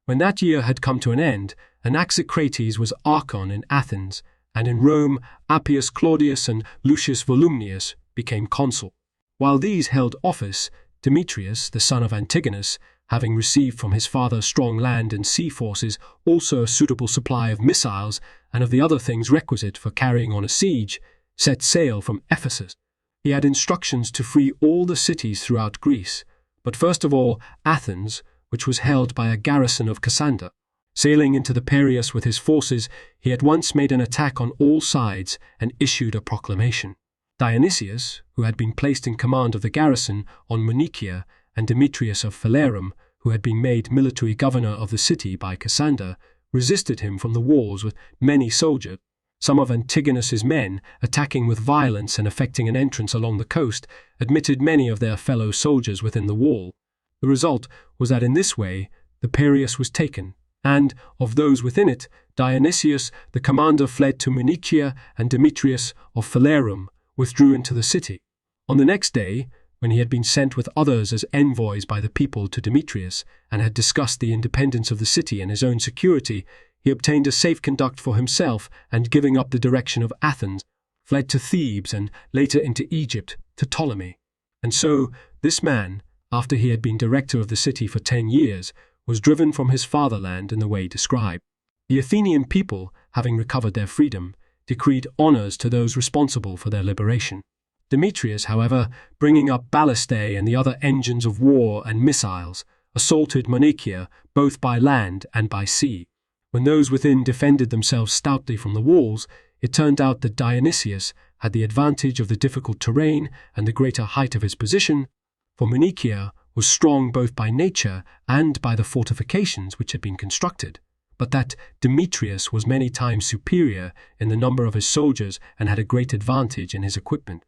When that year had come to an end, Anaxicrates was archon in Athens, and in Rome Appius Claudius and Lucius Volumnius became consul. While these held office, Demetrius, the son of Antigonus, having received from his father strong land and sea forces, also a suitable supply of missiles and of the other things requisite for carrying on a siege, set sail from Ephesus. He had instructions to free all the cities throughout Greece, but first of all Athens, which was held by a garrison of Cassander. Sailing into the Piraeus with his forces, he at once made an attack on all sides and issued a proclamation. Dionysius, who had been placed in command of the garrison on Munichia, and Demetrius of Phalerum, who had been made military governor of the city by Cassander, resisted him from the walls with many soldiers. Some of Antigonus's men, attacking with violence and effecting an entrance along the coast, admitted many of their fellow soldiers within the wall. The result was that in this way the Piraeus was taken, and, of those within it, Dionysius the commander fled to Munichia, and Demetrius of Phalerum withdrew into the city. On the next day, when he had been sent with others as envoys by the people to Demetrius, and had discussed the independence of the city and his own security, he obtained a safe conduct for himself, and giving up the direction of Athens, fled to Thebes and later into Egypt to Ptolemy. And so this man, after he had been director of the city for 10 years, was driven from his fatherland in the way described. The Athenian people, having recovered their freedom, decreed honors to those responsible for their liberation. Demetrius, however, bringing up ballistae and the other engines of war and missiles, assaulted Munichia both by land and by sea. When those within defended themselves stoutly from the walls, it turned out that Dionysius had the advantage of the difficult terrain and the greater height of his position, for Munichia was strong both by nature and by the fortifications which had been constructed, but that Demetrius was many times superior in the number of his soldiers and had a great advantage in his equipment.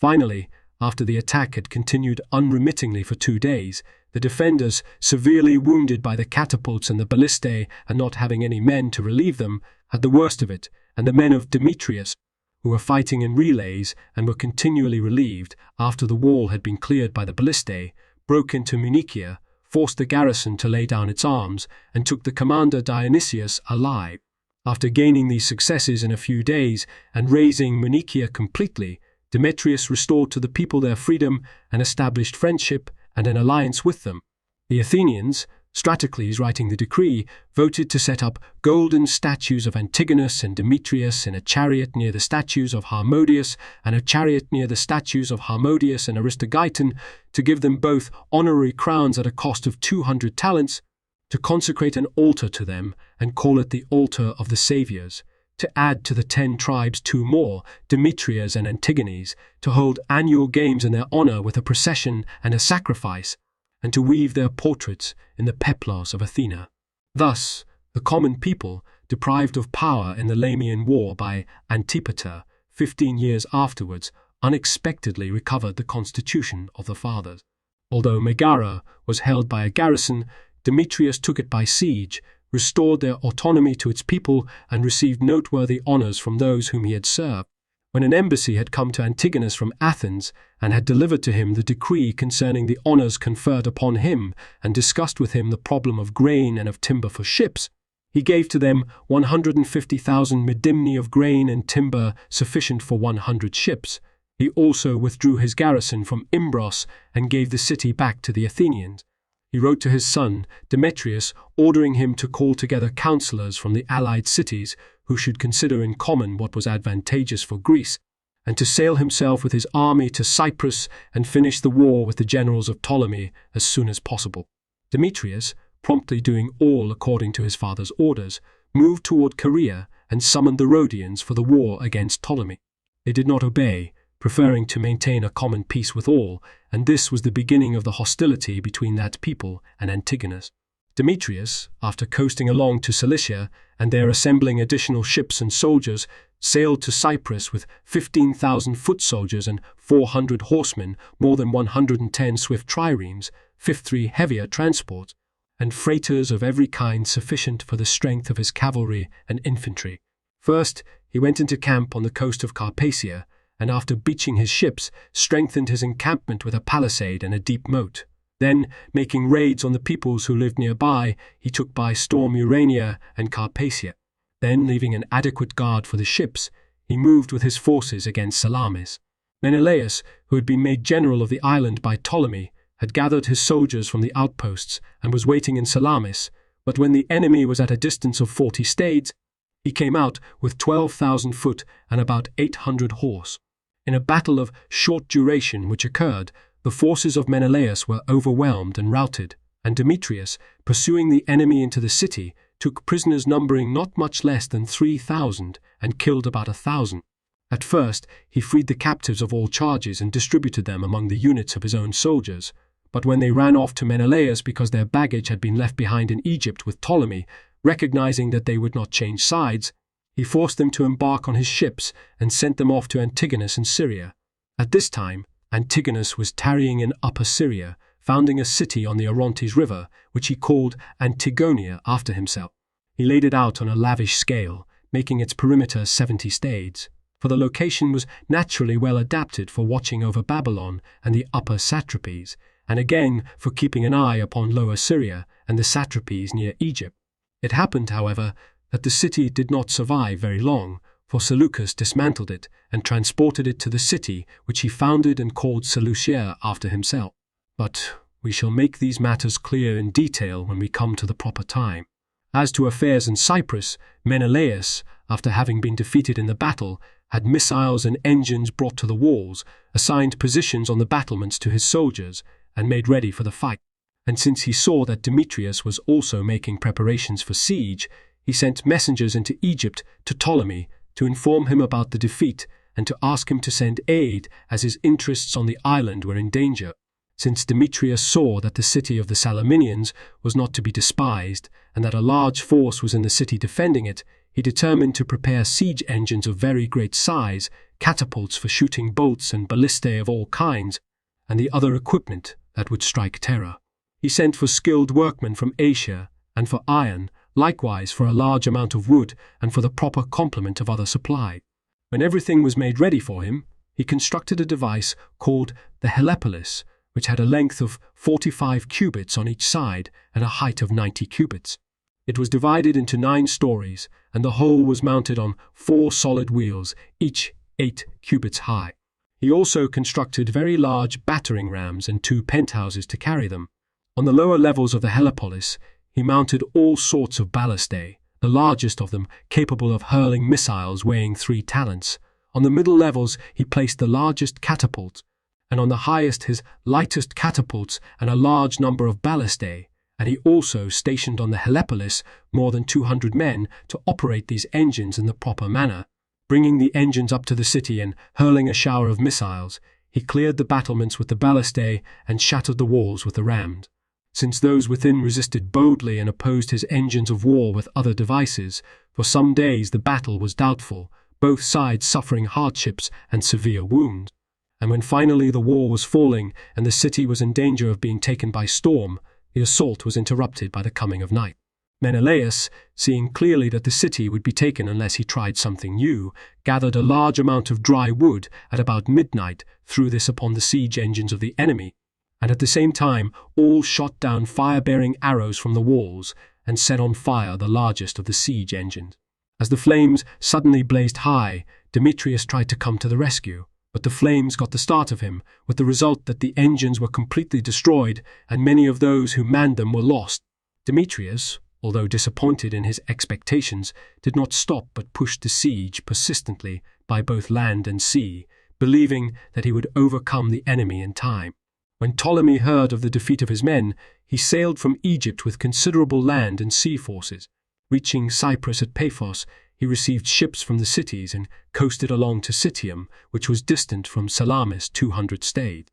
Finally, after the attack had continued unremittingly for 2 days, the defenders, severely wounded by the catapults and the ballistae and not having any men to relieve them, had the worst of it, and the men of Demetrius, who were fighting in relays and were continually relieved after the wall had been cleared by the ballistae, broke into Munichia, forced the garrison to lay down its arms, and took the commander Dionysius alive. After gaining these successes in a few days and razing Munichia completely, Demetrius restored to the people their freedom and established friendship and an alliance with them. The Athenians, Stratocles writing the decree, voted to set up golden statues of Antigonus and Demetrius in a chariot near the statues of Harmodius and a chariot near the statues of Harmodius and Aristogeiton, to give them both honorary crowns at a cost of 200 talents, to consecrate an altar to them and call it the altar of the Saviours, to add to the 10 tribes 2 more, Demetrias and Antigones, to hold annual games in their honor with a procession and a sacrifice, and to weave their portraits in the peplos of Athena. Thus, the common people, deprived of power in the Lamian War by Antipater, 15 years afterwards, unexpectedly recovered the constitution of the fathers. Although Megara was held by a garrison, Demetrius took it by siege, restored their autonomy to its people, and received noteworthy honors from those whom he had served. When an embassy had come to Antigonus from Athens, and had delivered to him the decree concerning the honors conferred upon him, and discussed with him the problem of grain and of timber for ships, he gave to them 150,000 medimni of grain and timber sufficient for 100 ships. He also withdrew his garrison from Imbros and gave the city back to the Athenians. He wrote to his son, Demetrius, ordering him to call together councillors from the allied cities who should consider in common what was advantageous for Greece, and to sail himself with his army to Cyprus and finish the war with the generals of Ptolemy as soon as possible. Demetrius, promptly doing all according to his father's orders, moved toward Caria and summoned the Rhodians for the war against Ptolemy. They did not obey, preferring to maintain a common peace with all, and this was the beginning of the hostility between that people and Antigonus. Demetrius, after coasting along to Cilicia and there assembling additional ships and soldiers, sailed to Cyprus with 15,000 foot soldiers and 400 horsemen, more than 110 swift triremes, 53 heavier transports, and freighters of every kind sufficient for the strength of his cavalry and infantry. First, he went into camp on the coast of Carpathia, and after beaching his ships, strengthened his encampment with a palisade and a deep moat. Then, making raids on the peoples who lived nearby, he took by storm Urania and Carpathia. Then, leaving an adequate guard for the ships, he moved with his forces against Salamis. Menelaus, who had been made general of the island by Ptolemy, had gathered his soldiers from the outposts and was waiting in Salamis, but when the enemy was at a distance of 40 stades, he came out with 12,000 foot and about 800 horse. In a battle of short duration which occurred, the forces of Menelaus were overwhelmed and routed, and Demetrius, pursuing the enemy into the city, took prisoners numbering not much less than 3,000 and killed about 1,000. At first, he freed the captives of all charges and distributed them among the units of his own soldiers, but when they ran off to Menelaus because their baggage had been left behind in Egypt with Ptolemy, recognizing that they would not change sides, he forced them to embark on his ships and sent them off to Antigonus in Syria. At this time, Antigonus was tarrying in Upper Syria, founding a city on the Orontes River, which he called Antigonia after himself. He laid it out on a lavish scale, making its perimeter 70 stades, for the location was naturally well adapted for watching over Babylon and the upper satrapies, and again for keeping an eye upon Lower Syria and the satrapies near Egypt. It happened, however, that the city did not survive very long, for Seleucus dismantled it and transported it to the city which he founded and called Seleucia after himself. But we shall make these matters clear in detail when we come to the proper time. As to affairs in Cyprus, Menelaus, after having been defeated in the battle, had missiles and engines brought to the walls, assigned positions on the battlements to his soldiers, and made ready for the fight. And since he saw that Demetrius was also making preparations for siege, he sent messengers into Egypt to Ptolemy to inform him about the defeat and to ask him to send aid as his interests on the island were in danger. Since Demetrius saw that the city of the Salaminians was not to be despised and that a large force was in the city defending it, he determined to prepare siege engines of very great size, catapults for shooting bolts and ballistae of all kinds, and the other equipment that would strike terror. He sent for skilled workmen from Asia and for iron, likewise for a large amount of wood and for the proper complement of other supply. When everything was made ready for him, he constructed a device called the Helepolis, which had a length of 45 cubits on each side and a height of 90 cubits. It was divided into 9 stories, and the whole was mounted on 4 solid wheels, each 8 cubits high. He also constructed very large battering rams and 2 penthouses to carry them. On the lower levels of the Helepolis, he mounted all sorts of ballistae, the largest of them capable of hurling missiles weighing 3 talents. On the middle levels he placed the largest catapults, and on the highest his lightest catapults and a large number of ballistae, and he also stationed on the Helepolis more than 200 men to operate these engines in the proper manner. Bringing the engines up to the city and hurling a shower of missiles, he cleared the battlements with the ballistae and shattered the walls with the rams. Since those within resisted boldly and opposed his engines of war with other devices, for some days the battle was doubtful, both sides suffering hardships and severe wounds. And when finally the war was falling and the city was in danger of being taken by storm, the assault was interrupted by the coming of night. Menelaus, seeing clearly that the city would be taken unless he tried something new, gathered a large amount of dry wood at about midnight, threw this upon the siege engines of the enemy, and at the same time all shot down fire-bearing arrows from the walls and set on fire the largest of the siege engines. As the flames suddenly blazed high, Demetrius tried to come to the rescue, but the flames got the start of him, with the result that the engines were completely destroyed and many of those who manned them were lost. Demetrius, although disappointed in his expectations, did not stop but pushed the siege persistently by both land and sea, believing that he would overcome the enemy in time. When Ptolemy heard of the defeat of his men, he sailed from Egypt with considerable land and sea forces. Reaching Cyprus at Paphos, he received ships from the cities and coasted along to Citium, which was distant from Salamis 200 stades.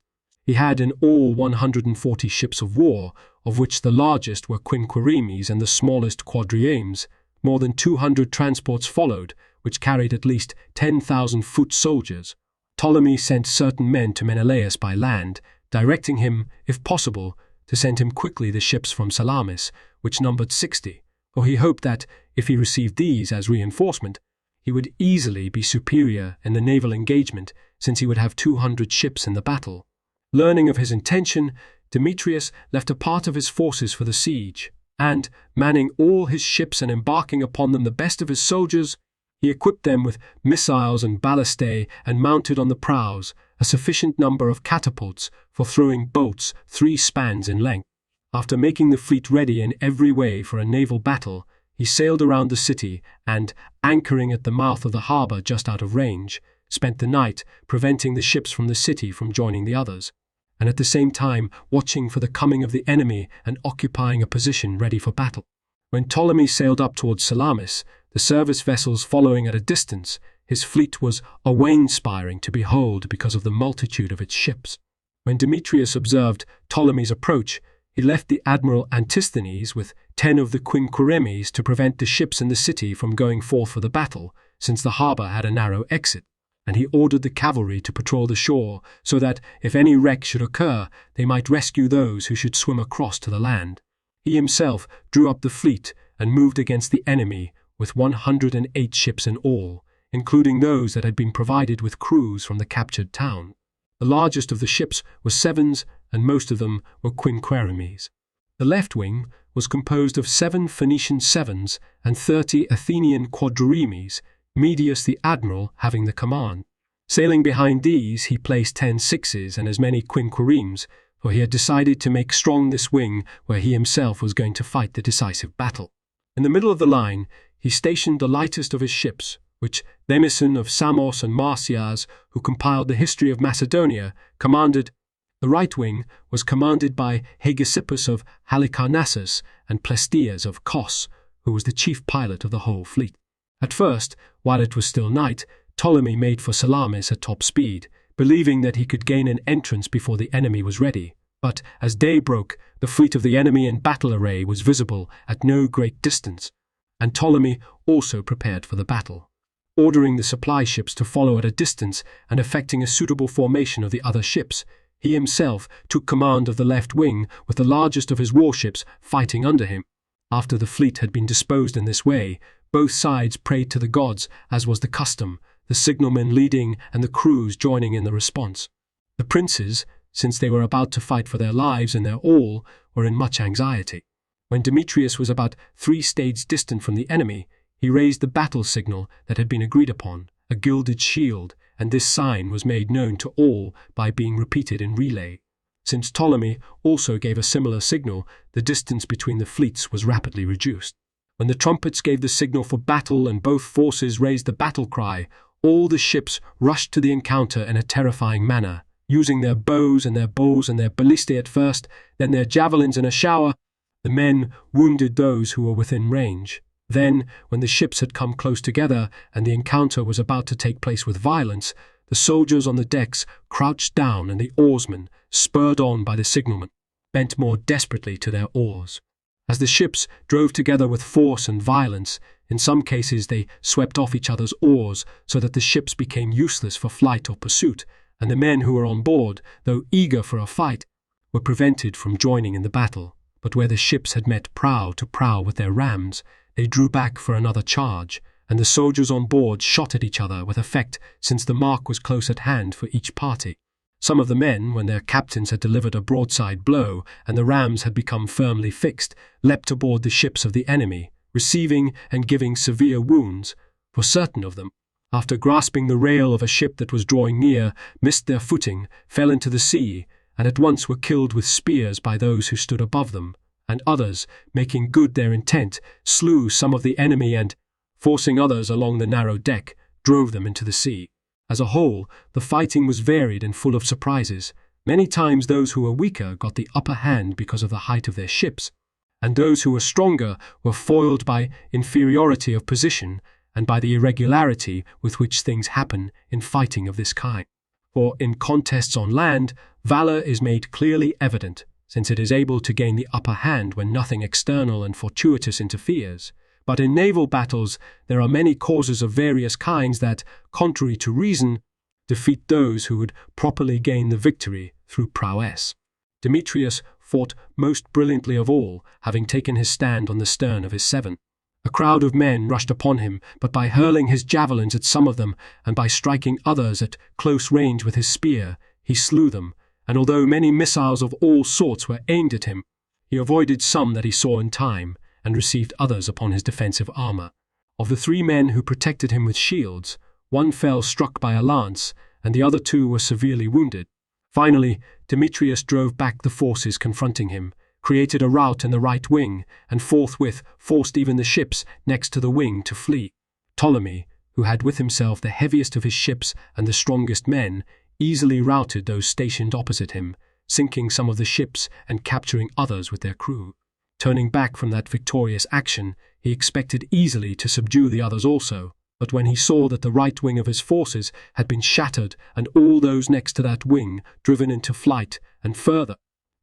He had in all 140 ships of war, of which the largest were quinqueremes and the smallest quadriemes. More than 200 transports followed, which carried at least 10,000 foot soldiers. Ptolemy sent certain men to Menelaus by land, directing him, if possible, to send him quickly the ships from Salamis, which numbered 60, for he hoped that, if he received these as reinforcement, he would easily be superior in the naval engagement, since he would have 200 ships in the battle. Learning of his intention, Demetrius left a part of his forces for the siege, and, manning all his ships and embarking upon them the best of his soldiers, he equipped them with missiles and ballistae and mounted on the prows a sufficient number of catapults for throwing bolts 3 spans in length. After making the fleet ready in every way for a naval battle, he sailed around the city and, anchoring at the mouth of the harbour just out of range, spent the night preventing the ships from the city from joining the others, and at the same time watching for the coming of the enemy and occupying a position ready for battle. When Ptolemy sailed up towards Salamis, the service vessels following at a distance, his fleet was awe-inspiring to behold because of the multitude of its ships. When Demetrius observed Ptolemy's approach, he left the admiral Antisthenes with 10 of the quinqueremes to prevent the ships in the city from going forth for the battle, since the harbour had a narrow exit, and he ordered the cavalry to patrol the shore, so that, if any wreck should occur, they might rescue those who should swim across to the land. He himself drew up the fleet and moved against the enemy with 108 ships in all, including those that had been provided with crews from the captured town. The largest of the ships were sevens, and most of them were quinqueremes. The left wing was composed of 7 Phoenician sevens and 30 Athenian quadriremes, Medius the admiral having the command. Sailing behind these, he placed 10 sixes and as many quinqueremes, for he had decided to make strong this wing where he himself was going to fight the decisive battle. In the middle of the line, he stationed the lightest of his ships, which Themison of Samos and Marsyas, who compiled the history of Macedonia, commanded. The right wing was commanded by Hegesippus of Halicarnassus and Plestias of Kos, who was the chief pilot of the whole fleet. At first, while it was still night, Ptolemy made for Salamis at top speed, believing that he could gain an entrance before the enemy was ready. But as day broke, the fleet of the enemy in battle array was visible at no great distance, and Ptolemy also prepared for the battle. Ordering the supply ships to follow at a distance and effecting a suitable formation of the other ships, he himself took command of the left wing with the largest of his warships fighting under him. After the fleet had been disposed in this way, both sides prayed to the gods, as was the custom, the signalmen leading and the crews joining in the response. The princes, since they were about to fight for their lives and their all, were in much anxiety. When Demetrius was about 3 stades distant from the enemy, he raised the battle signal that had been agreed upon, a gilded shield, and this sign was made known to all by being repeated in relay. Since Ptolemy also gave a similar signal, the distance between the fleets was rapidly reduced. When the trumpets gave the signal for battle and both forces raised the battle cry, all the ships rushed to the encounter in a terrifying manner, using their bows and their bows and their ballistae at first, then their javelins in a shower. The men wounded those who were within range. Then, when the ships had come close together and the encounter was about to take place with violence, the soldiers on the decks crouched down and the oarsmen, spurred on by the signalmen, bent more desperately to their oars. As the ships drove together with force and violence, in some cases they swept off each other's oars so that the ships became useless for flight or pursuit, and the men who were on board, though eager for a fight, were prevented from joining in the battle. But where the ships had met prow to prow with their rams, they drew back for another charge, and the soldiers on board shot at each other with effect, since the mark was close at hand for each party. Some of the men, when their captains had delivered a broadside blow and the rams had become firmly fixed, leapt aboard the ships of the enemy, receiving and giving severe wounds, for certain of them, after grasping the rail of a ship that was drawing near, missed their footing, fell into the sea, and at once were killed with spears by those who stood above them, and others, making good their intent, slew some of the enemy and, forcing others along the narrow deck, drove them into the sea. As a whole, the fighting was varied and full of surprises. Many times those who were weaker got the upper hand because of the height of their ships, and those who were stronger were foiled by inferiority of position and by the irregularity with which things happen in fighting of this kind. For in contests on land, valor is made clearly evident, since it is able to gain the upper hand when nothing external and fortuitous interferes. But in naval battles, there are many causes of various kinds that, contrary to reason, defeat those who would properly gain the victory through prowess. Demetrius fought most brilliantly of all, having taken his stand on the stern of his seven. A crowd of men rushed upon him, but by hurling his javelins at some of them, and by striking others at close range with his spear, he slew them, and although many missiles of all sorts were aimed at him, he avoided some that he saw in time, and received others upon his defensive armor. Of the 3 men who protected him with shields, 1 fell struck by a lance, and the other 2 were severely wounded. Finally, Demetrius drove back the forces confronting him, created a rout in the right wing, and forthwith forced even the ships next to the wing to flee. Ptolemy, who had with himself the heaviest of his ships and the strongest men, easily routed those stationed opposite him, sinking some of the ships and capturing others with their crew. Turning back from that victorious action, he expected easily to subdue the others also, but when he saw that the right wing of his forces had been shattered and all those next to that wing driven into flight, and further,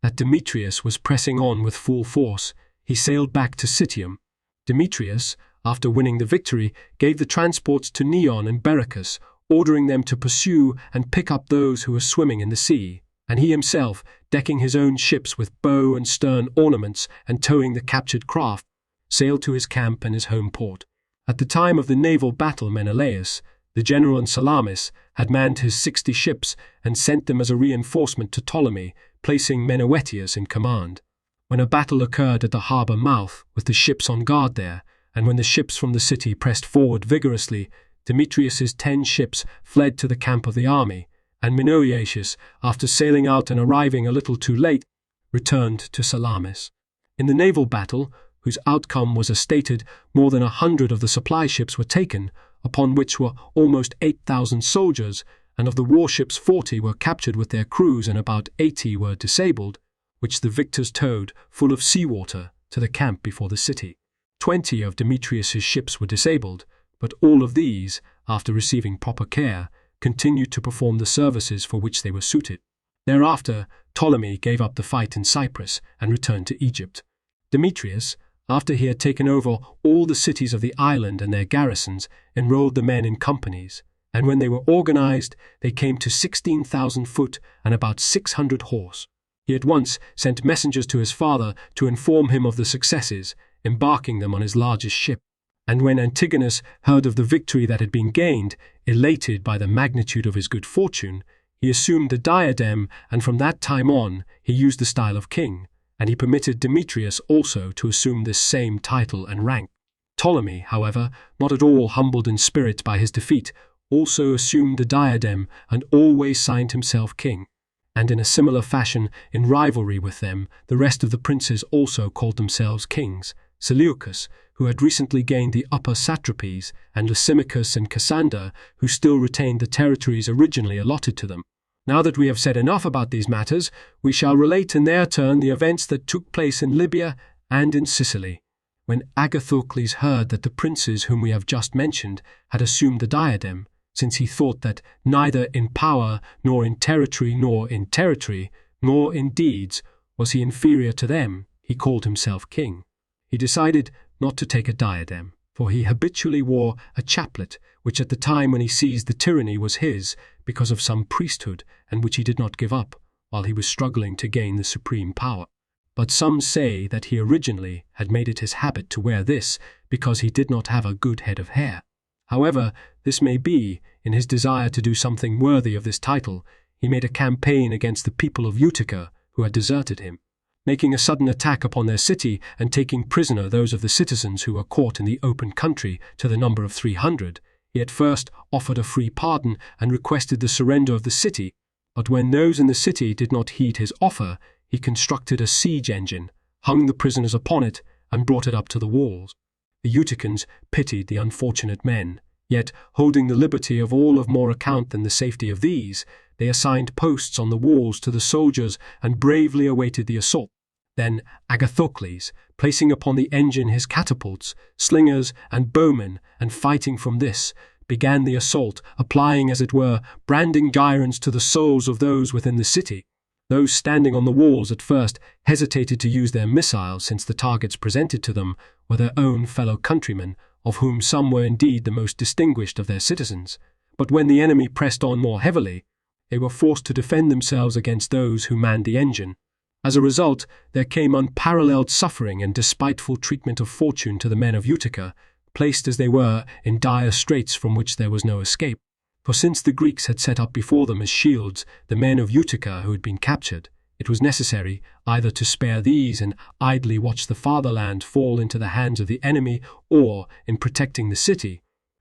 that Demetrius was pressing on with full force, he sailed back to Citium. Demetrius, after winning the victory, gave the transports to Neon and Bericus, ordering them to pursue and pick up those who were swimming in the sea, and he himself, decking his own ships with bow and stern ornaments and towing the captured craft, sailed to his camp and his home port. At the time of the naval battle, Menelaus, the general and Salamis, had manned his 60 ships and sent them as a reinforcement to Ptolemy, placing Meneuetius in command. When a battle occurred at the harbour mouth, with the ships on guard there, and when the ships from the city pressed forward vigorously, Demetrius's 10 ships fled to the camp of the army, and Meneuetius, after sailing out and arriving a little too late, returned to Salamis. In the naval battle, whose outcome was as stated, more than 100 of the supply ships were taken, upon which were almost 8,000 soldiers, and of the warships 40 were captured with their crews and about 80 were disabled, which the victors towed, full of seawater, to the camp before the city. 20 of Demetrius's ships were disabled, but all of these, after receiving proper care, continued to perform the services for which they were suited. Thereafter, Ptolemy gave up the fight in Cyprus and returned to Egypt. Demetrius, after he had taken over all the cities of the island and their garrisons, enrolled the men in companies, and when they were organized, they came to 16,000 foot and about 600 horse. He at once sent messengers to his father to inform him of the successes, embarking them on his largest ship. And when Antigonus heard of the victory that had been gained, elated by the magnitude of his good fortune, he assumed the diadem, and from that time on he used the style of king, and he permitted Demetrius also to assume this same title and rank. Ptolemy, however, not at all humbled in spirit by his defeat, also assumed the diadem and always signed himself king. And in a similar fashion, in rivalry with them, the rest of the princes also called themselves kings. Seleucus, who had recently gained the upper satrapies, and Lysimachus and Cassander, who still retained the territories originally allotted to them. Now that we have said enough about these matters, we shall relate in their turn the events that took place in Libya and in Sicily. When Agathocles heard that the princes whom we have just mentioned had assumed the diadem, since he thought that neither in power, nor in territory, nor in deeds, was he inferior to them, he called himself king. He decided not to take a diadem, for he habitually wore a chaplet, which at the time when he seized the tyranny was his, because of some priesthood, and which he did not give up, while he was struggling to gain the supreme power. But some say that he originally had made it his habit to wear this, because he did not have a good head of hair. However this may be, in his desire to do something worthy of this title, he made a campaign against the people of Utica, who had deserted him. Making a sudden attack upon their city and taking prisoner those of the citizens who were caught in the open country to the number of 300, he at first offered a free pardon and requested the surrender of the city, but when those in the city did not heed his offer, he constructed a siege engine, hung the prisoners upon it, and brought it up to the walls. The Uticans pitied the unfortunate men, yet, holding the liberty of all of more account than the safety of these, they assigned posts on the walls to the soldiers and bravely awaited the assault. Then Agathocles, placing upon the engine his catapults, slingers, and bowmen, and fighting from this, began the assault, applying, as it were, branding irons to the souls of those within the city. Those standing on the walls at first hesitated to use their missiles, since the targets presented to them were their own fellow countrymen, of whom some were indeed the most distinguished of their citizens. But when the enemy pressed on more heavily, they were forced to defend themselves against those who manned the engine. As a result, there came unparalleled suffering and despiteful treatment of fortune to the men of Utica, placed as they were in dire straits from which there was no escape. For since the Greeks had set up before them as shields the men of Utica who had been captured, it was necessary either to spare these and idly watch the fatherland fall into the hands of the enemy, or, in protecting the city,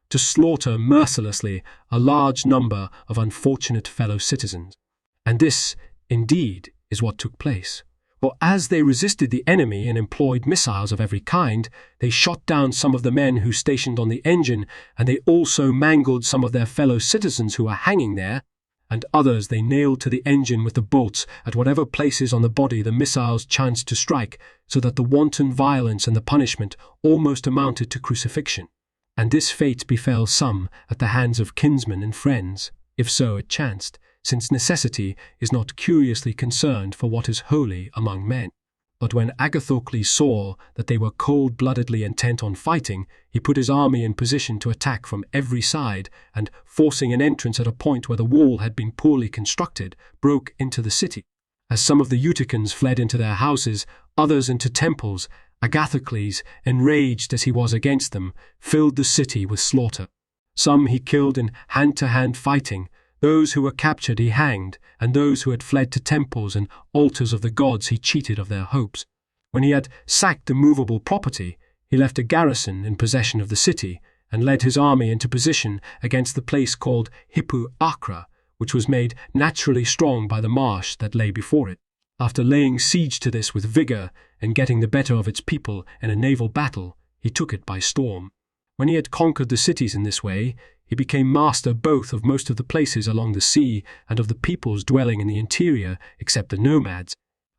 to slaughter mercilessly a large number of unfortunate fellow citizens. And this, indeed, is what took place. For as they resisted the enemy and employed missiles of every kind, they shot down some of the men who stationed on the engine, and they also mangled some of their fellow citizens who were hanging there, and others they nailed to the engine with the bolts at whatever places on the body the missiles chanced to strike, so that the wanton violence and the punishment almost amounted to crucifixion. And this fate befell some at the hands of kinsmen and friends, if so it chanced, since necessity is not curiously concerned for what is holy among men. But when Agathocles saw that they were cold-bloodedly intent on fighting, he put his army in position to attack from every side, and, forcing an entrance at a point where the wall had been poorly constructed, broke into the city. As some of the Uticans fled into their houses, others into temples, Agathocles, enraged as he was against them, filled the city with slaughter. Some he killed in hand-to-hand fighting, those who were captured he hanged, and those who had fled to temples and altars of the gods he cheated of their hopes. When he had sacked the movable property, he left a garrison in possession of the city, and led his army into position against the place called Hippu Acra, which was made naturally strong by the marsh that lay before it. After laying siege to this with vigor and getting the better of its people in a naval battle, he took it by storm. When he had conquered the cities in this way, he became master both of most of the places along the sea and of the peoples dwelling in the interior, except the nomads,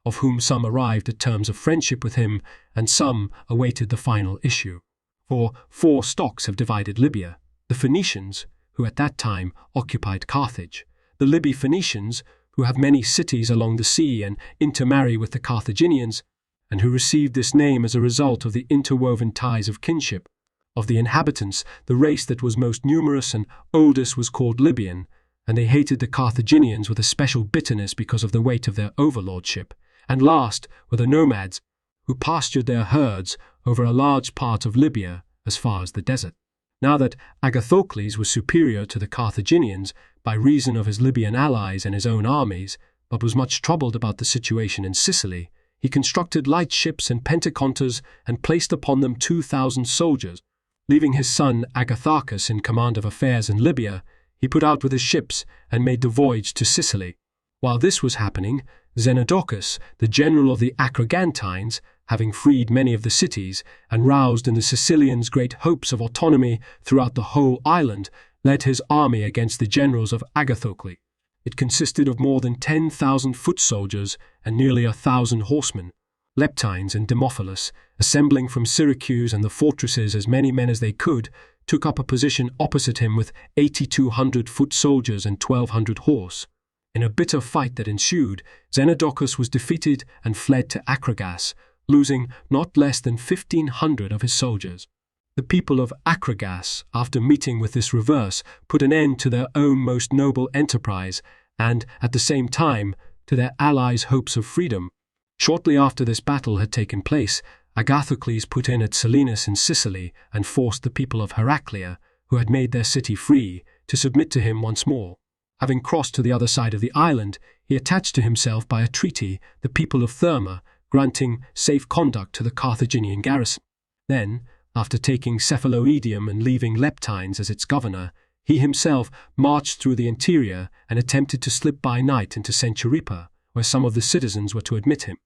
of whom some arrived at terms of friendship with him, and some awaited the final issue. For 4 stocks have divided Libya: the Phoenicians, who at that time occupied Carthage; the Liby-Phoenicians, who have many cities along the sea and intermarry with the Carthaginians, and who received this name as a result of the interwoven ties of kinship. Of the inhabitants, the race that was most numerous and oldest was called Libyan, and they hated the Carthaginians with a special bitterness because of the weight of their overlordship. And last were the nomads, who pastured their herds over a large part of Libya as far as the desert. Now that Agathocles was superior to the Carthaginians by reason of his Libyan allies and his own armies, but was much troubled about the situation in Sicily, he constructed light ships and penteconters and placed upon them 2,000 soldiers. Leaving his son Agatharchus in command of affairs in Libya, he put out with his ships and made the voyage to Sicily. While this was happening, Zenodocus, the general of the Acragantines, having freed many of the cities and roused in the Sicilians great hopes of autonomy throughout the whole island, led his army against the generals of Agathocles. It consisted of more than 10,000 foot soldiers and nearly 1,000 horsemen. Leptines and Demophilus, assembling from Syracuse and the fortresses as many men as they could, took up a position opposite him with 8,200 foot soldiers and 1,200 horse. In a bitter fight that ensued, Zenodocus was defeated and fled to Acragas, losing not less than 1,500 of his soldiers. The people of Acragas, after meeting with this reverse, put an end to their own most noble enterprise and, at the same time, to their allies' hopes of freedom. Shortly after this battle had taken place, Agathocles put in at Selinus in Sicily and forced the people of Heraclea, who had made their city free, to submit to him once more. Having crossed to the other side of the island, he attached to himself by a treaty the people of Therma, granting safe conduct to the Carthaginian garrison. Then, after taking Cephaloidium and leaving Leptines as its governor, he himself marched through the interior and attempted to slip by night into Centuripa, where some of the citizens were to admit him.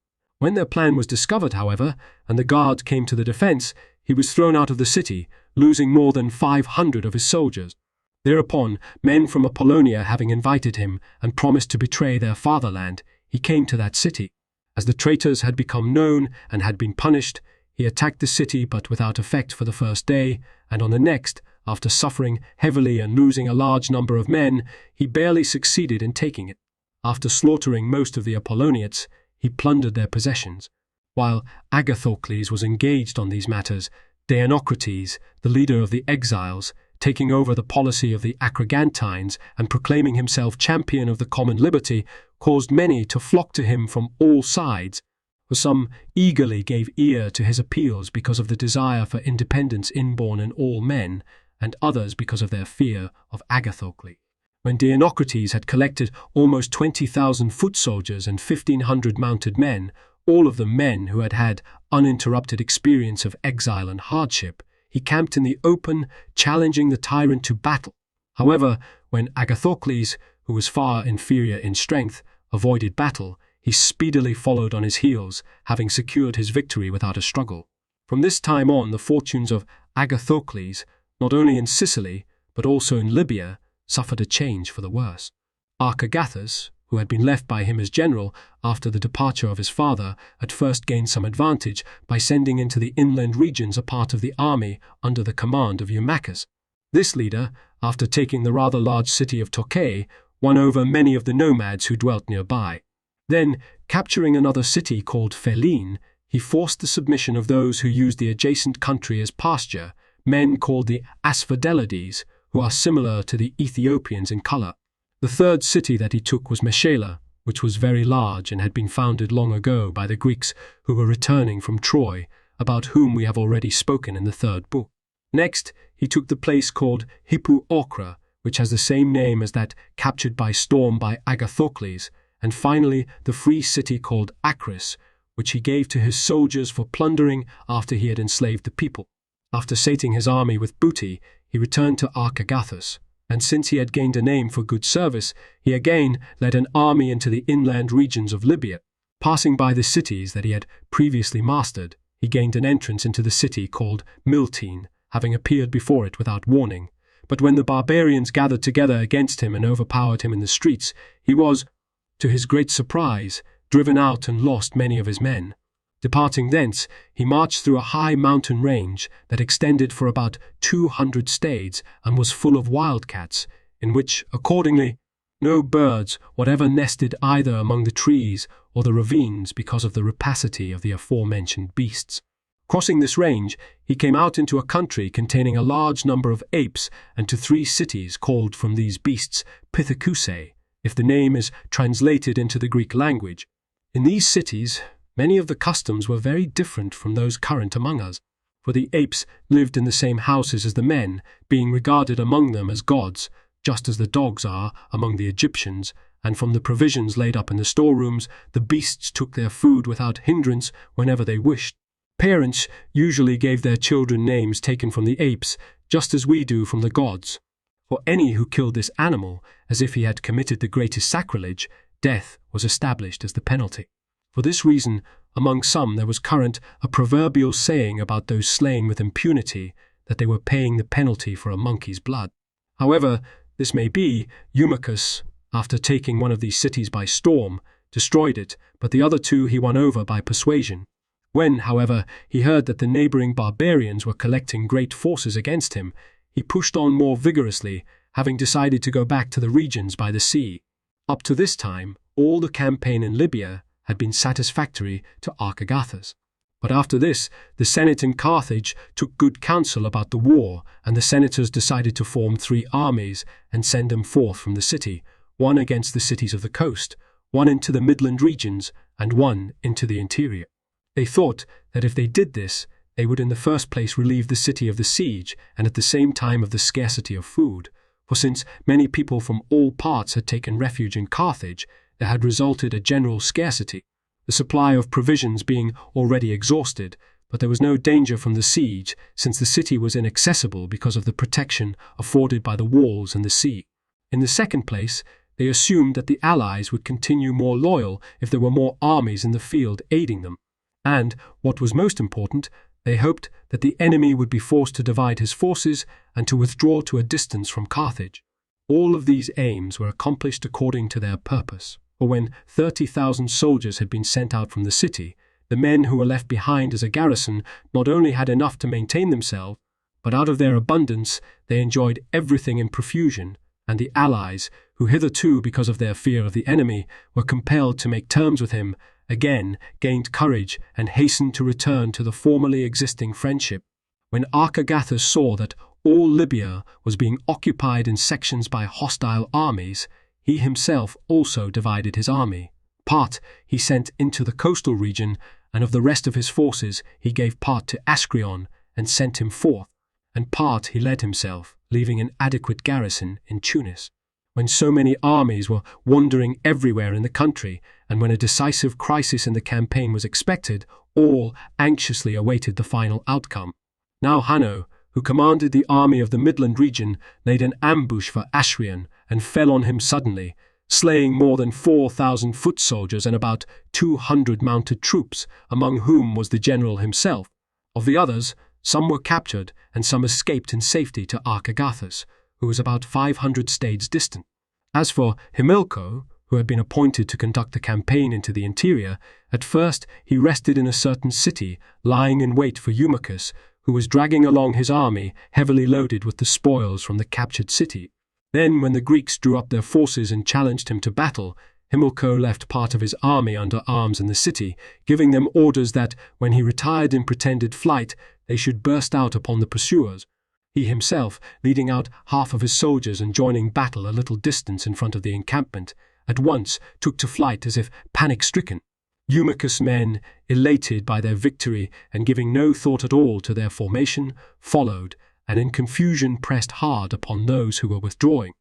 When their plan was discovered, however, and the guard came to the defense, he was thrown out of the city, losing more than 500 of his soldiers. Thereupon, men from Apollonia having invited him and promised to betray their fatherland, he came to that city. As the traitors had become known and had been punished, he attacked the city but without effect for the first day, and on the next, after suffering heavily and losing a large number of men, he barely succeeded in taking it. After slaughtering most of the Apolloniates, he plundered their possessions. While Agathocles was engaged on these matters, Deionocrates, the leader of the exiles, taking over the policy of the Acragantines and proclaiming himself champion of the common liberty, caused many to flock to him from all sides, for some eagerly gave ear to his appeals because of the desire for independence inborn in all men, and others because of their fear of Agathocles. When Deionocrates had collected almost 20,000 foot soldiers and 1,500 mounted men, all of them men who had had uninterrupted experience of exile and hardship, he camped in the open, challenging the tyrant to battle. However, when Agathocles, who was far inferior in strength, avoided battle, he speedily followed on his heels, having secured his victory without a struggle. From this time on, the fortunes of Agathocles, not only in Sicily, but also in Libya, suffered a change for the worse. Archagathus, who had been left by him as general after the departure of his father, at first gained some advantage by sending into the inland regions a part of the army under the command of Eurymachus. This leader, after taking the rather large city of Torquay, won over many of the nomads who dwelt nearby. Then, capturing another city called Feline, he forced the submission of those who used the adjacent country as pasture, men called the Asphodelides, who are similar to the Ethiopians in color. The third city that he took was Meshala, which was very large and had been founded long ago by the Greeks who were returning from Troy, about whom we have already spoken in the third book. Next, he took the place called Hippu Ochra, which has the same name as that captured by storm by Agathocles, and finally the free city called Acris, which he gave to his soldiers for plundering after he had enslaved the people. After sating his army with booty, he returned to Archagathus, and since he had gained a name for good service, he again led an army into the inland regions of Libya. Passing by the cities that he had previously mastered, he gained an entrance into the city called Miltine, having appeared before it without warning. But when the barbarians gathered together against him and overpowered him in the streets, he was, to his great surprise, driven out and lost many of his men. Departing thence, he marched through a high mountain range that extended for about 200 stades and was full of wildcats, in which, accordingly, no birds whatever nested either among the trees or the ravines because of the rapacity of the aforementioned beasts. Crossing this range, he came out into a country containing a large number of apes and to 3 cities called from these beasts Pithecusae, if the name is translated into the Greek language. In these cities, many of the customs were very different from those current among us, for the apes lived in the same houses as the men, being regarded among them as gods, just as the dogs are among the Egyptians, and from the provisions laid up in the storerooms, the beasts took their food without hindrance whenever they wished. Parents usually gave their children names taken from the apes, just as we do from the gods. For any who killed this animal, as if he had committed the greatest sacrilege, death was established as the penalty. For this reason, among some there was current a proverbial saying about those slain with impunity, that they were paying the penalty for a monkey's blood. However this may be, Eurymachus, after taking one of these cities by storm, destroyed it, but the other 2 he won over by persuasion. When, however, he heard that the neighboring barbarians were collecting great forces against him, he pushed on more vigorously, having decided to go back to the regions by the sea. Up to this time, all the campaign in Libya had been satisfactory to Archagathus. But after this, the Senate in Carthage took good counsel about the war, and the senators decided to form 3 armies and send them forth from the city, one against the cities of the coast, one into the midland regions, and one into the interior. They thought that if they did this, they would in the first place relieve the city of the siege and at the same time of the scarcity of food, for since many people from all parts had taken refuge in Carthage, there had resulted a general scarcity, the supply of provisions being already exhausted, but there was no danger from the siege, since the city was inaccessible because of the protection afforded by the walls and the sea. In the second place, they assumed that the Allies would continue more loyal if there were more armies in the field aiding them, and, what was most important, they hoped that the enemy would be forced to divide his forces and to withdraw to a distance from Carthage. All of these aims were accomplished according to their purpose. For when 30,000 soldiers had been sent out from the city, the men who were left behind as a garrison not only had enough to maintain themselves, but out of their abundance they enjoyed everything in profusion, and the allies, who hitherto, because of their fear of the enemy, were compelled to make terms with him, again gained courage and hastened to return to the formerly existing friendship. When Archagathus saw that all Libya was being occupied in sections by hostile armies, he himself also divided his army. Part he sent into the coastal region, and of the rest of his forces he gave part to Ascalon and sent him forth, and part he led himself, leaving an adequate garrison in Tunis. when so many armies were wandering everywhere in the country, and when a decisive crisis in the campaign was expected, all anxiously awaited the final outcome. Now Hanno, who commanded the army of the Midland region, laid an ambush for Ashrian and fell on him suddenly, slaying more than 4,000 foot soldiers and about 200 mounted troops, among whom was the general himself. Of the others, some were captured and some escaped in safety to Archagathus, who was about 500 stades distant. As for Himilco, who had been appointed to conduct the campaign into the interior, at first he rested in a certain city, lying in wait for Eumachus, who was dragging along his army heavily loaded with the spoils from the captured city. Then, when the Greeks drew up their forces and challenged him to battle, Himilco left part of his army under arms in the city, giving them orders that, when he retired in pretended flight, they should burst out upon the pursuers. He himself, leading out half of his soldiers and joining battle a little distance in front of the encampment, at once took to flight as if panic-stricken. Eumachus' men, elated by their victory and giving no thought at all to their formation, followed, and in confusion pressed hard upon those who were withdrawing.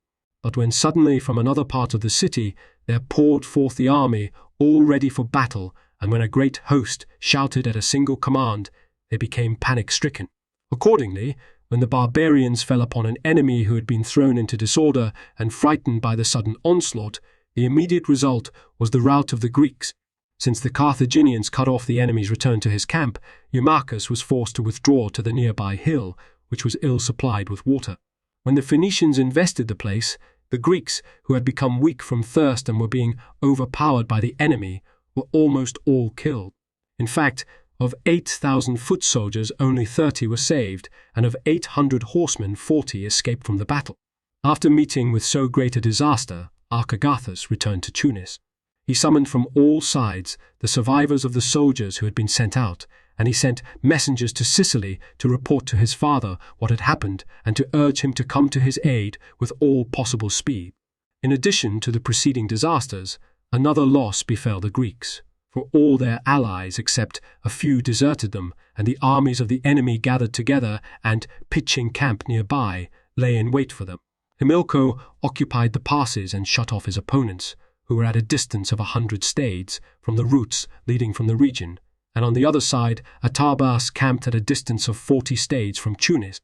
But when suddenly from another part of the city there poured forth the army, all ready for battle, and when a great host shouted at a single command, they became panic-stricken. Accordingly, when the barbarians fell upon an enemy who had been thrown into disorder and frightened by the sudden onslaught, the immediate result was the rout of the Greeks. Since the Carthaginians cut off the enemy's return to his camp, Eumachus was forced to withdraw to the nearby hill, which was ill supplied with water. When the Phoenicians invested the place, the Greeks, who had become weak from thirst and were being overpowered by the enemy, were almost all killed. In fact, of 8,000 foot soldiers, only 30 were saved, and of 800 horsemen, 40 escaped from the battle. After meeting with so great a disaster, Archagathus returned to Tunis. He summoned from all sides the survivors of the soldiers who had been sent out, and he sent messengers to Sicily to report to his father what had happened and to urge him to come to his aid with all possible speed. In addition to the preceding disasters, another loss befell the Greeks, for all their allies except a few deserted them, and the armies of the enemy gathered together and, pitching camp nearby, lay in wait for them. Himilco occupied the passes and shut off his opponents, who were at a distance of 100 stades from the routes leading from the region, and on the other side Atabas camped at a distance of 40 stades from Tunis.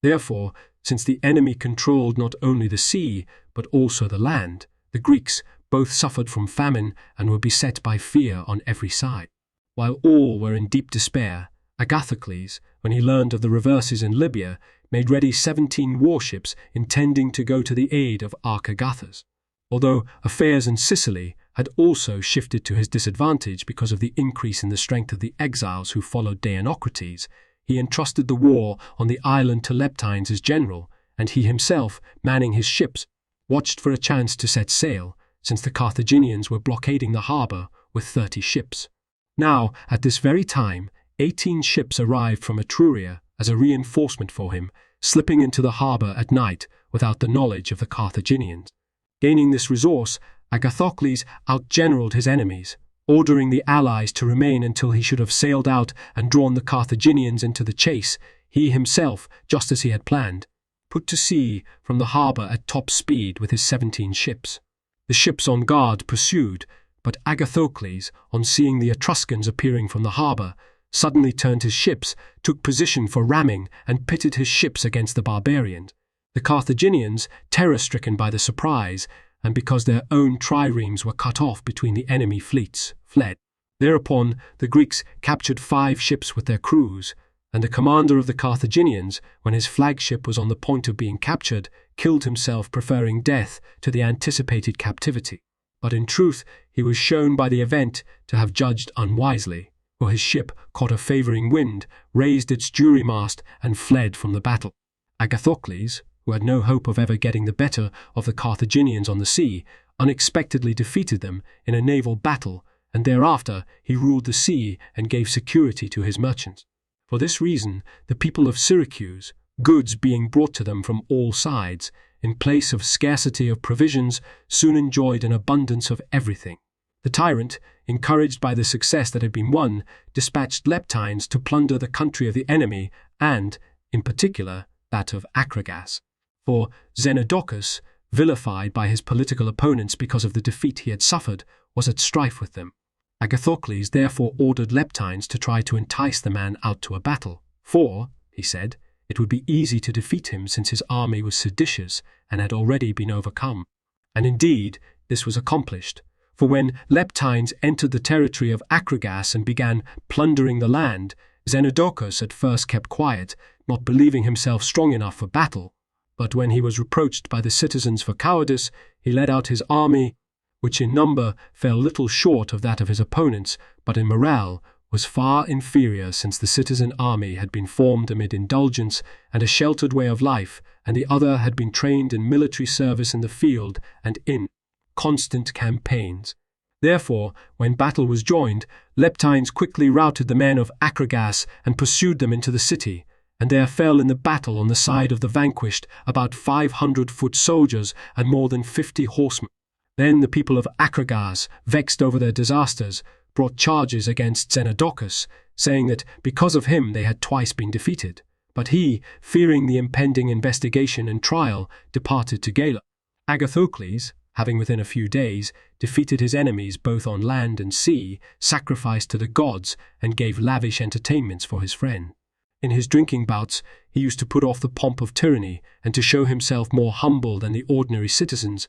Therefore, since the enemy controlled not only the sea but also the land, the Greeks both suffered from famine and were beset by fear on every side. While all were in deep despair, Agathocles, when he learned of the reverses in Libya, made ready 17 warships intending to go to the aid of Archagathus. Although affairs in Sicily had also shifted to his disadvantage because of the increase in the strength of the exiles who followed Deionocrates, he entrusted the war on the island to Leptines as general, and he himself, manning his ships, watched for a chance to set sail, since the Carthaginians were blockading the harbour with 30 ships. Now, at this very time, 18 ships arrived from Etruria as a reinforcement for him, slipping into the harbour at night without the knowledge of the Carthaginians. Gaining this resource, Agathocles outgeneraled his enemies, ordering the allies to remain until he should have sailed out and drawn the Carthaginians into the chase. He himself, just as he had planned, put to sea from the harbour at top speed with his 17 ships. The ships on guard pursued, but Agathocles, on seeing the Etruscans appearing from the harbour, suddenly turned his ships, took position for ramming, and pitted his ships against the barbarians. The Carthaginians, terror-stricken by the surprise, and because their own triremes were cut off between the enemy fleets, fled. Thereupon the Greeks captured 5 ships with their crews, and the commander of the Carthaginians, when his flagship was on the point of being captured, killed himself, preferring death to the anticipated captivity. But in truth, he was shown by the event to have judged unwisely, for his ship caught a favouring wind, raised its jury-mast, and fled from the battle. Agathocles, who had no hope of ever getting the better of the Carthaginians on the sea, unexpectedly defeated them in a naval battle, and thereafter he ruled the sea and gave security to his merchants. For this reason, the people of Syracuse, goods being brought to them from all sides, in place of scarcity of provisions, soon enjoyed an abundance of everything. The tyrant, encouraged by the success that had been won, dispatched Leptines to plunder the country of the enemy and, in particular, that of Acragas. For Xenodocus, vilified by his political opponents because of the defeat he had suffered, was at strife with them. Agathocles therefore ordered Leptines to try to entice the man out to a battle, for, he said, it would be easy to defeat him since his army was seditious and had already been overcome. And indeed, this was accomplished, for when Leptines entered the territory of Acragas and began plundering the land, Xenodocus at first kept quiet, not believing himself strong enough for battle. But when he was reproached by the citizens for cowardice, he led out his army, which in number fell little short of that of his opponents, but in morale was far inferior, since the citizen army had been formed amid indulgence and a sheltered way of life, and the other had been trained in military service in the field and in constant campaigns. Therefore, when battle was joined, Leptines quickly routed the men of Acragas and pursued them into the city, and there fell in the battle on the side of the vanquished about 500 foot soldiers and more than 50 horsemen. Then the people of Acragas, vexed over their disasters, brought charges against Xenodocus, saying that because of him they had twice been defeated. But he, fearing the impending investigation and trial, departed to Geer. Agathocles, having within a few days defeated his enemies both on land and sea, sacrificed to the gods and gave lavish entertainments for his friend. In his drinking bouts, he used to put off the pomp of tyranny and to show himself more humble than the ordinary citizens,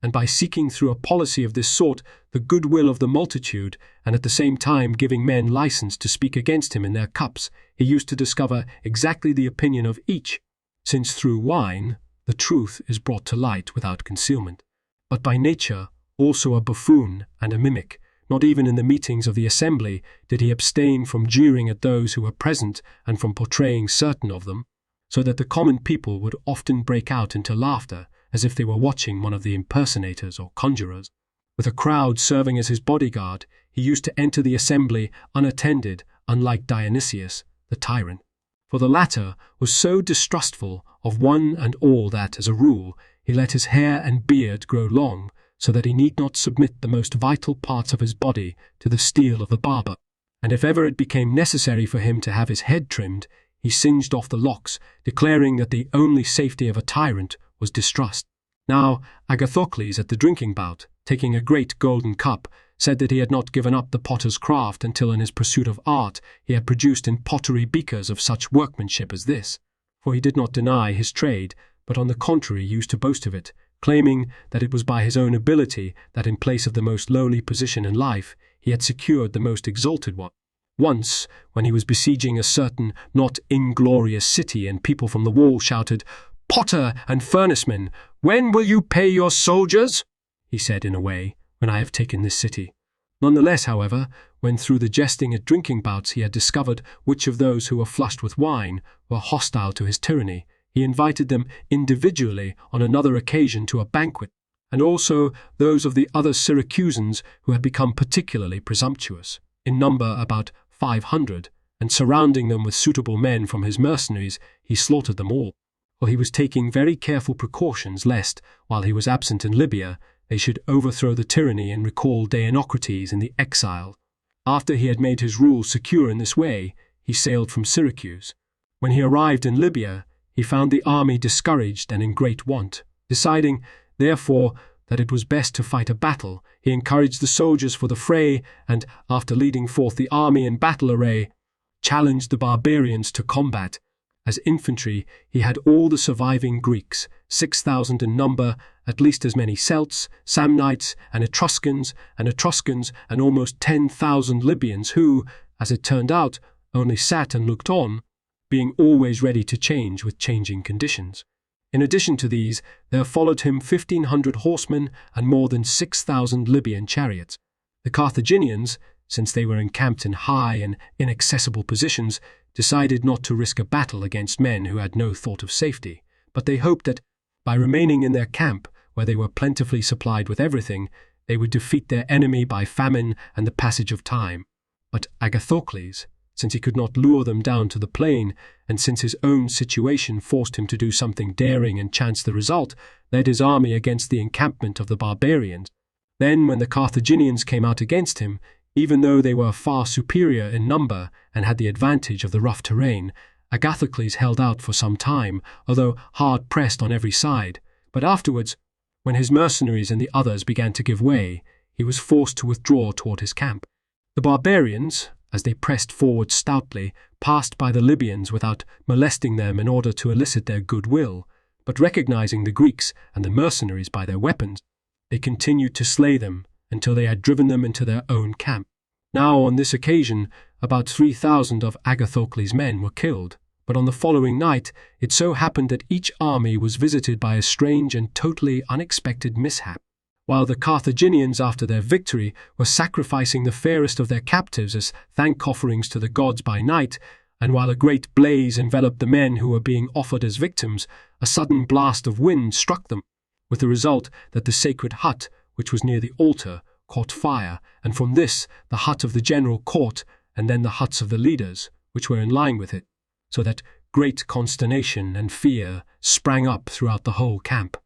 and by seeking through a policy of this sort the goodwill of the multitude, and at the same time giving men license to speak against him in their cups, he used to discover exactly the opinion of each, since through wine the truth is brought to light without concealment. But by nature also a buffoon and a mimic, not even in the meetings of the assembly did he abstain from jeering at those who were present and from portraying certain of them, so that the common people would often break out into laughter, as if they were watching one of the impersonators or conjurers. With a crowd serving as his bodyguard, he used to enter the assembly unattended, unlike Dionysius, the tyrant. For the latter was so distrustful of one and all that, as a rule, he let his hair and beard grow long, so that he need not submit the most vital parts of his body to the steel of the barber. And if ever it became necessary for him to have his head trimmed, he singed off the locks, declaring that the only safety of a tyrant was distrust. Now Agathocles at the drinking bout, taking a great golden cup, said that he had not given up the potter's craft until in his pursuit of art he had produced in pottery beakers of such workmanship as this. For he did not deny his trade, but on the contrary used to boast of it, claiming that it was by his own ability that in place of the most lowly position in life he had secured the most exalted one. Once, when he was besieging a certain not inglorious city and people from the wall shouted, "Potter and furnaceman, when will you pay your soldiers?" he said in a way, "When I have taken this city." Nonetheless, however, when through the jesting at drinking bouts he had discovered which of those who were flushed with wine were hostile to his tyranny, he invited them individually on another occasion to a banquet, and also those of the other Syracusans who had become particularly presumptuous, in number about 500, and surrounding them with suitable men from his mercenaries, he slaughtered them all. For he was taking very careful precautions lest, while he was absent in Libya, they should overthrow the tyranny and recall Deionocrates in the exile. After he had made his rule secure in this way, he sailed from Syracuse. When he arrived in Libya, he found the army discouraged and in great want. Deciding, therefore, that it was best to fight a battle, he encouraged the soldiers for the fray, and, after leading forth the army in battle array, challenged the barbarians to combat. As infantry, he had all the surviving Greeks, 6,000 in number, at least as many Celts, Samnites, and Etruscans, and almost 10,000 Libyans who, as it turned out, only sat and looked on, being always ready to change with changing conditions. In addition to these, there followed him 1,500 horsemen and more than 6,000 Libyan chariots. The Carthaginians, since they were encamped in high and inaccessible positions, decided not to risk a battle against men who had no thought of safety, but they hoped that, by remaining in their camp, where they were plentifully supplied with everything, they would defeat their enemy by famine and the passage of time. But Agathocles, since he could not lure them down to the plain, and since his own situation forced him to do something daring and chance the result, led his army against the encampment of the barbarians. Then, when the Carthaginians came out against him, even though they were far superior in number and had the advantage of the rough terrain, Agathocles held out for some time, although hard pressed on every side. But afterwards, When his mercenaries and the others began to give way, he was forced to withdraw toward his camp. The barbarians, as they pressed forward stoutly, passed by the Libyans without molesting them in order to elicit their goodwill, but recognizing the Greeks and the mercenaries by their weapons, they continued to slay them until they had driven them into their own camp. Now, on this occasion, about 3,000 of Agathocles' men were killed, but on the following night it so happened that each army was visited by a strange and totally unexpected mishap. While the Carthaginians, after their victory, were sacrificing the fairest of their captives as thank offerings to the gods by night, and while a great blaze enveloped the men who were being offered as victims, a sudden blast of wind struck them, with the result that the sacred hut, which was near the altar, caught fire, and from this the hut of the general caught, and then the huts of the leaders, which were in line with it, so that great consternation and fear sprang up throughout the whole camp.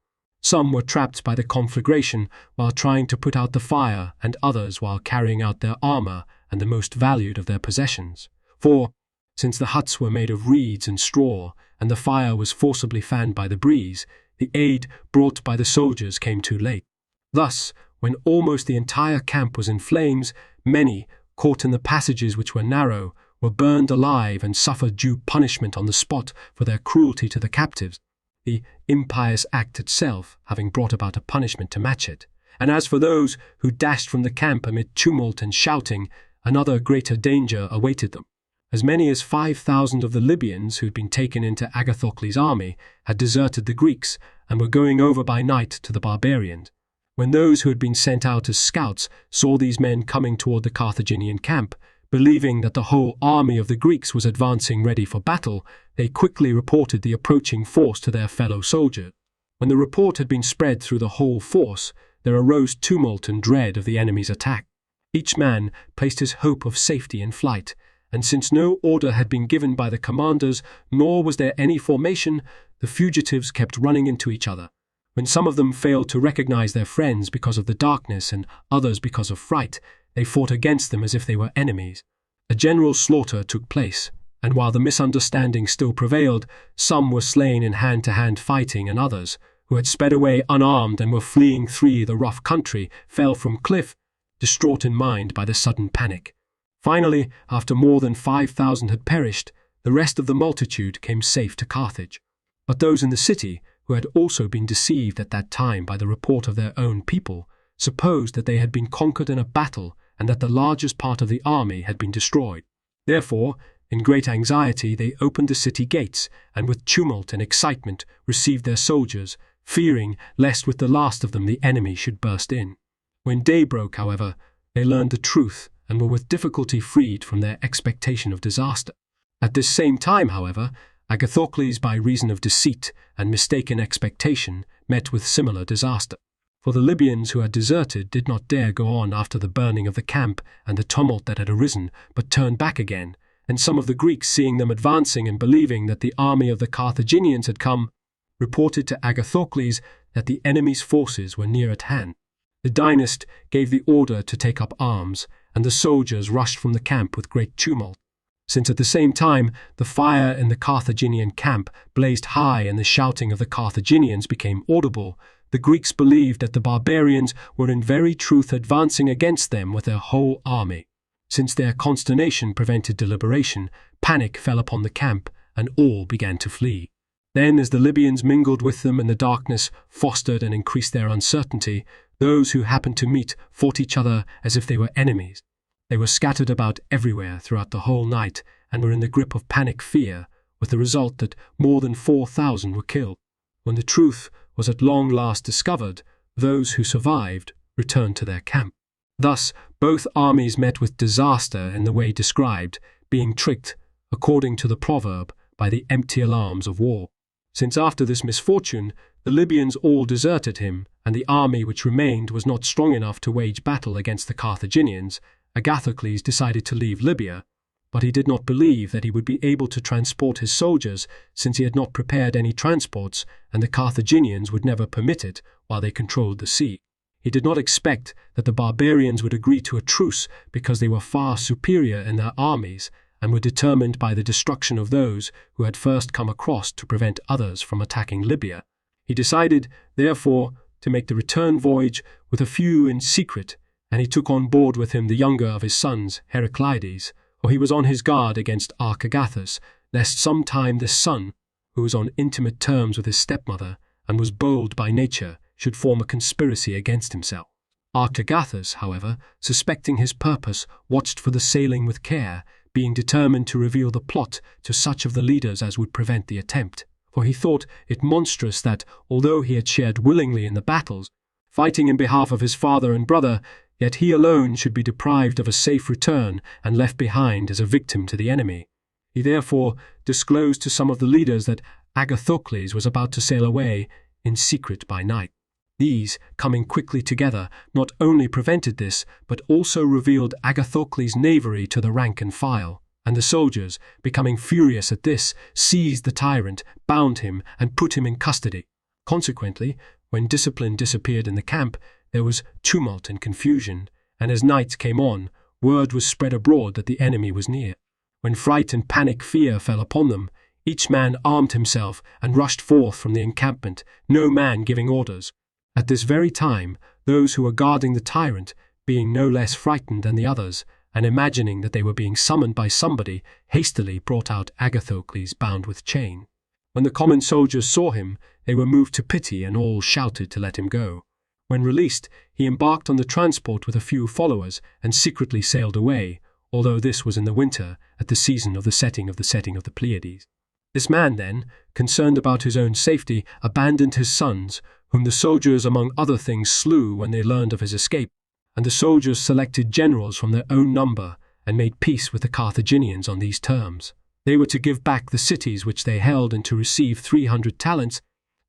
Some were trapped by the conflagration while trying to put out the fire, and others while carrying out their armor and the most valued of their possessions. For, since the huts were made of reeds and straw, and the fire was forcibly fanned by the breeze, the aid brought by the soldiers came too late. Thus, when almost the entire camp was in flames, many, caught in the passages which were narrow, were burned alive and suffered due punishment on the spot for their cruelty to the captives, the impious act itself having brought about a punishment to match it. And as for those who dashed from the camp amid tumult and shouting, another greater danger awaited them. As many as 5,000 of the Libyans who had been taken into Agathocles' army had deserted the Greeks and were going over by night to the barbarians. When those who had been sent out as scouts saw these men coming toward the Carthaginian camp, believing that the whole army of the Greeks was advancing ready for battle, they quickly reported the approaching force to their fellow soldiers. When the report had been spread through the whole force, there arose tumult and dread of the enemy's attack. Each man placed his hope of safety in flight, and since no order had been given by the commanders, nor was there any formation, the fugitives kept running into each other. When some of them failed to recognize their friends because of the darkness and others because of fright, they fought against them as if they were enemies. A general slaughter took place, and while the misunderstanding still prevailed, some were slain in hand-to-hand fighting, and others, who had sped away unarmed and were fleeing through the rough country, fell from cliff, distraught in mind by the sudden panic. Finally, after more than 5,000 had perished, the rest of the multitude came safe to Carthage. But those in the city, who had also been deceived at that time by the report of their own people, supposed that they had been conquered in a battle and that the largest part of the army had been destroyed. Therefore, in great anxiety, they opened the city gates and with tumult and excitement received their soldiers, fearing lest with the last of them the enemy should burst in. When day broke, however, they learned the truth and were with difficulty freed from their expectation of disaster. At this same time, however, Agathocles, by reason of deceit and mistaken expectation, met with similar disaster. For the Libyans who had deserted did not dare go on after the burning of the camp and the tumult that had arisen, but turned back again, and some of the Greeks, seeing them advancing and believing that the army of the Carthaginians had come, reported to Agathocles that the enemy's forces were near at hand. The dynast gave the order to take up arms, and the soldiers rushed from the camp with great tumult. Since at the same time the fire in the Carthaginian camp blazed high and the shouting of the Carthaginians became audible, the Greeks believed that the barbarians were in very truth advancing against them with their whole army. Since their consternation prevented deliberation, panic fell upon the camp, and all began to flee. Then, as the Libyans mingled with them in the darkness, fostered and increased their uncertainty, those who happened to meet fought each other as if they were enemies. They were scattered about everywhere throughout the whole night and were in the grip of panic fear, with the result that more than 4,000 were killed. When the truth was at long last discovered, those who survived returned to their camp. Thus, both armies met with disaster in the way described, being tricked, according to the proverb, by the empty alarms of war. Since after this misfortune, the Libyans all deserted him, and the army which remained was not strong enough to wage battle against the Carthaginians, Agathocles decided to leave Libya, but he did not believe that he would be able to transport his soldiers, since he had not prepared any transports, and the Carthaginians would never permit it while they controlled the sea. He did not expect that the barbarians would agree to a truce because they were far superior in their armies and were determined by the destruction of those who had first come across to prevent others from attacking Libya. He decided, therefore, to make the return voyage with a few in secret, and he took on board with him the younger of his sons, Heraclides, for he was on his guard against Archagathus, lest some time this son, who was on intimate terms with his stepmother and was bold by nature, should form a conspiracy against himself. Archagathus, however, suspecting his purpose, watched for the sailing with care, being determined to reveal the plot to such of the leaders as would prevent the attempt. For he thought it monstrous that, although he had shared willingly in the battles, fighting in behalf of his father and brother, yet he alone should be deprived of a safe return and left behind as a victim to the enemy. He therefore disclosed to some of the leaders that Agathocles was about to sail away in secret by night. These, coming quickly together, not only prevented this, but also revealed Agathocles' knavery to the rank and file, and the soldiers, becoming furious at this, seized the tyrant, bound him, and put him in custody. Consequently, when discipline disappeared in the camp, there was tumult and confusion, and as night came on, word was spread abroad that the enemy was near. When fright and panic fear fell upon them, each man armed himself and rushed forth from the encampment, no man giving orders. At this very time, those who were guarding the tyrant, being no less frightened than the others, and imagining that they were being summoned by somebody, hastily brought out Agathocles bound with chain. When the common soldiers saw him, they were moved to pity and all shouted to let him go. When released, he embarked on the transport with a few followers and secretly sailed away, although this was in the winter, at the season of the setting of the Pleiades. This man then, concerned about his own safety, abandoned his sons, whom the soldiers among other things slew when they learned of his escape, and the soldiers selected generals from their own number and made peace with the Carthaginians on these terms. They were to give back the cities which they held and to receive 300 talents,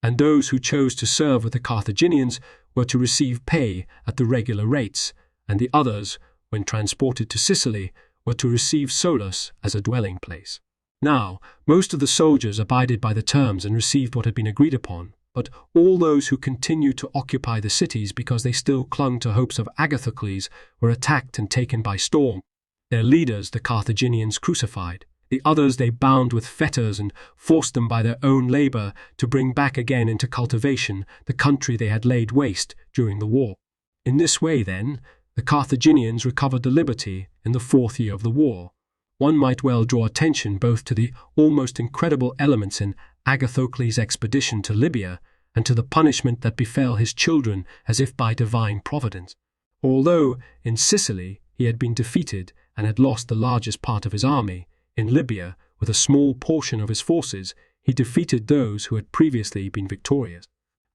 and those who chose to serve with the Carthaginians were to receive pay at the regular rates, and the others, when transported to Sicily, were to receive Solus as a dwelling place. Now, most of the soldiers abided by the terms and received what had been agreed upon, but all those who continued to occupy the cities because they still clung to hopes of Agathocles were attacked and taken by storm. Their leaders the Carthaginians crucified, the others they bound with fetters and forced them by their own labor to bring back again into cultivation the country they had laid waste during the war. In this way, then, the Carthaginians recovered the liberty in the 4th year of the war. One might well draw attention both to the almost incredible elements in Agathocles' expedition to Libya and to the punishment that befell his children as if by divine providence. Although in Sicily he had been defeated and had lost the largest part of his army, in Libya, with a small portion of his forces, he defeated those who had previously been victorious.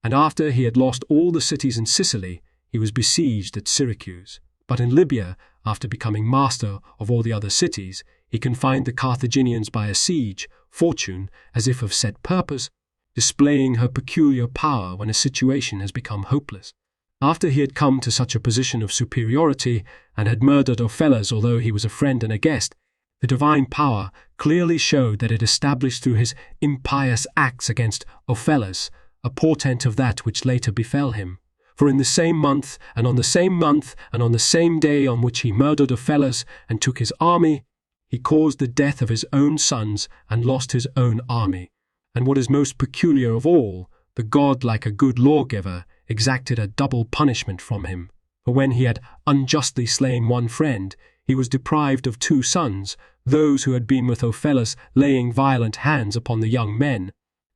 And after he had lost all the cities in Sicily, he was besieged at Syracuse. But in Libya, after becoming master of all the other cities, he confined the Carthaginians by a siege, Fortune, as if of set purpose, displaying her peculiar power when a situation has become hopeless. After he had come to such a position of superiority and had murdered Ofellus although he was a friend and a guest, the divine power clearly showed that it established through his impious acts against Ofellus a portent of that which later befell him. For in the same month, and on the same month, and on the same day on which he murdered Ofellus and took his army, he caused the death of his own sons and lost his own army. And what is most peculiar of all, the god, like a good lawgiver, exacted a double punishment from him. For when he had unjustly slain one friend, he was deprived of 2 sons, those who had been with Ofellus laying violent hands upon the young men.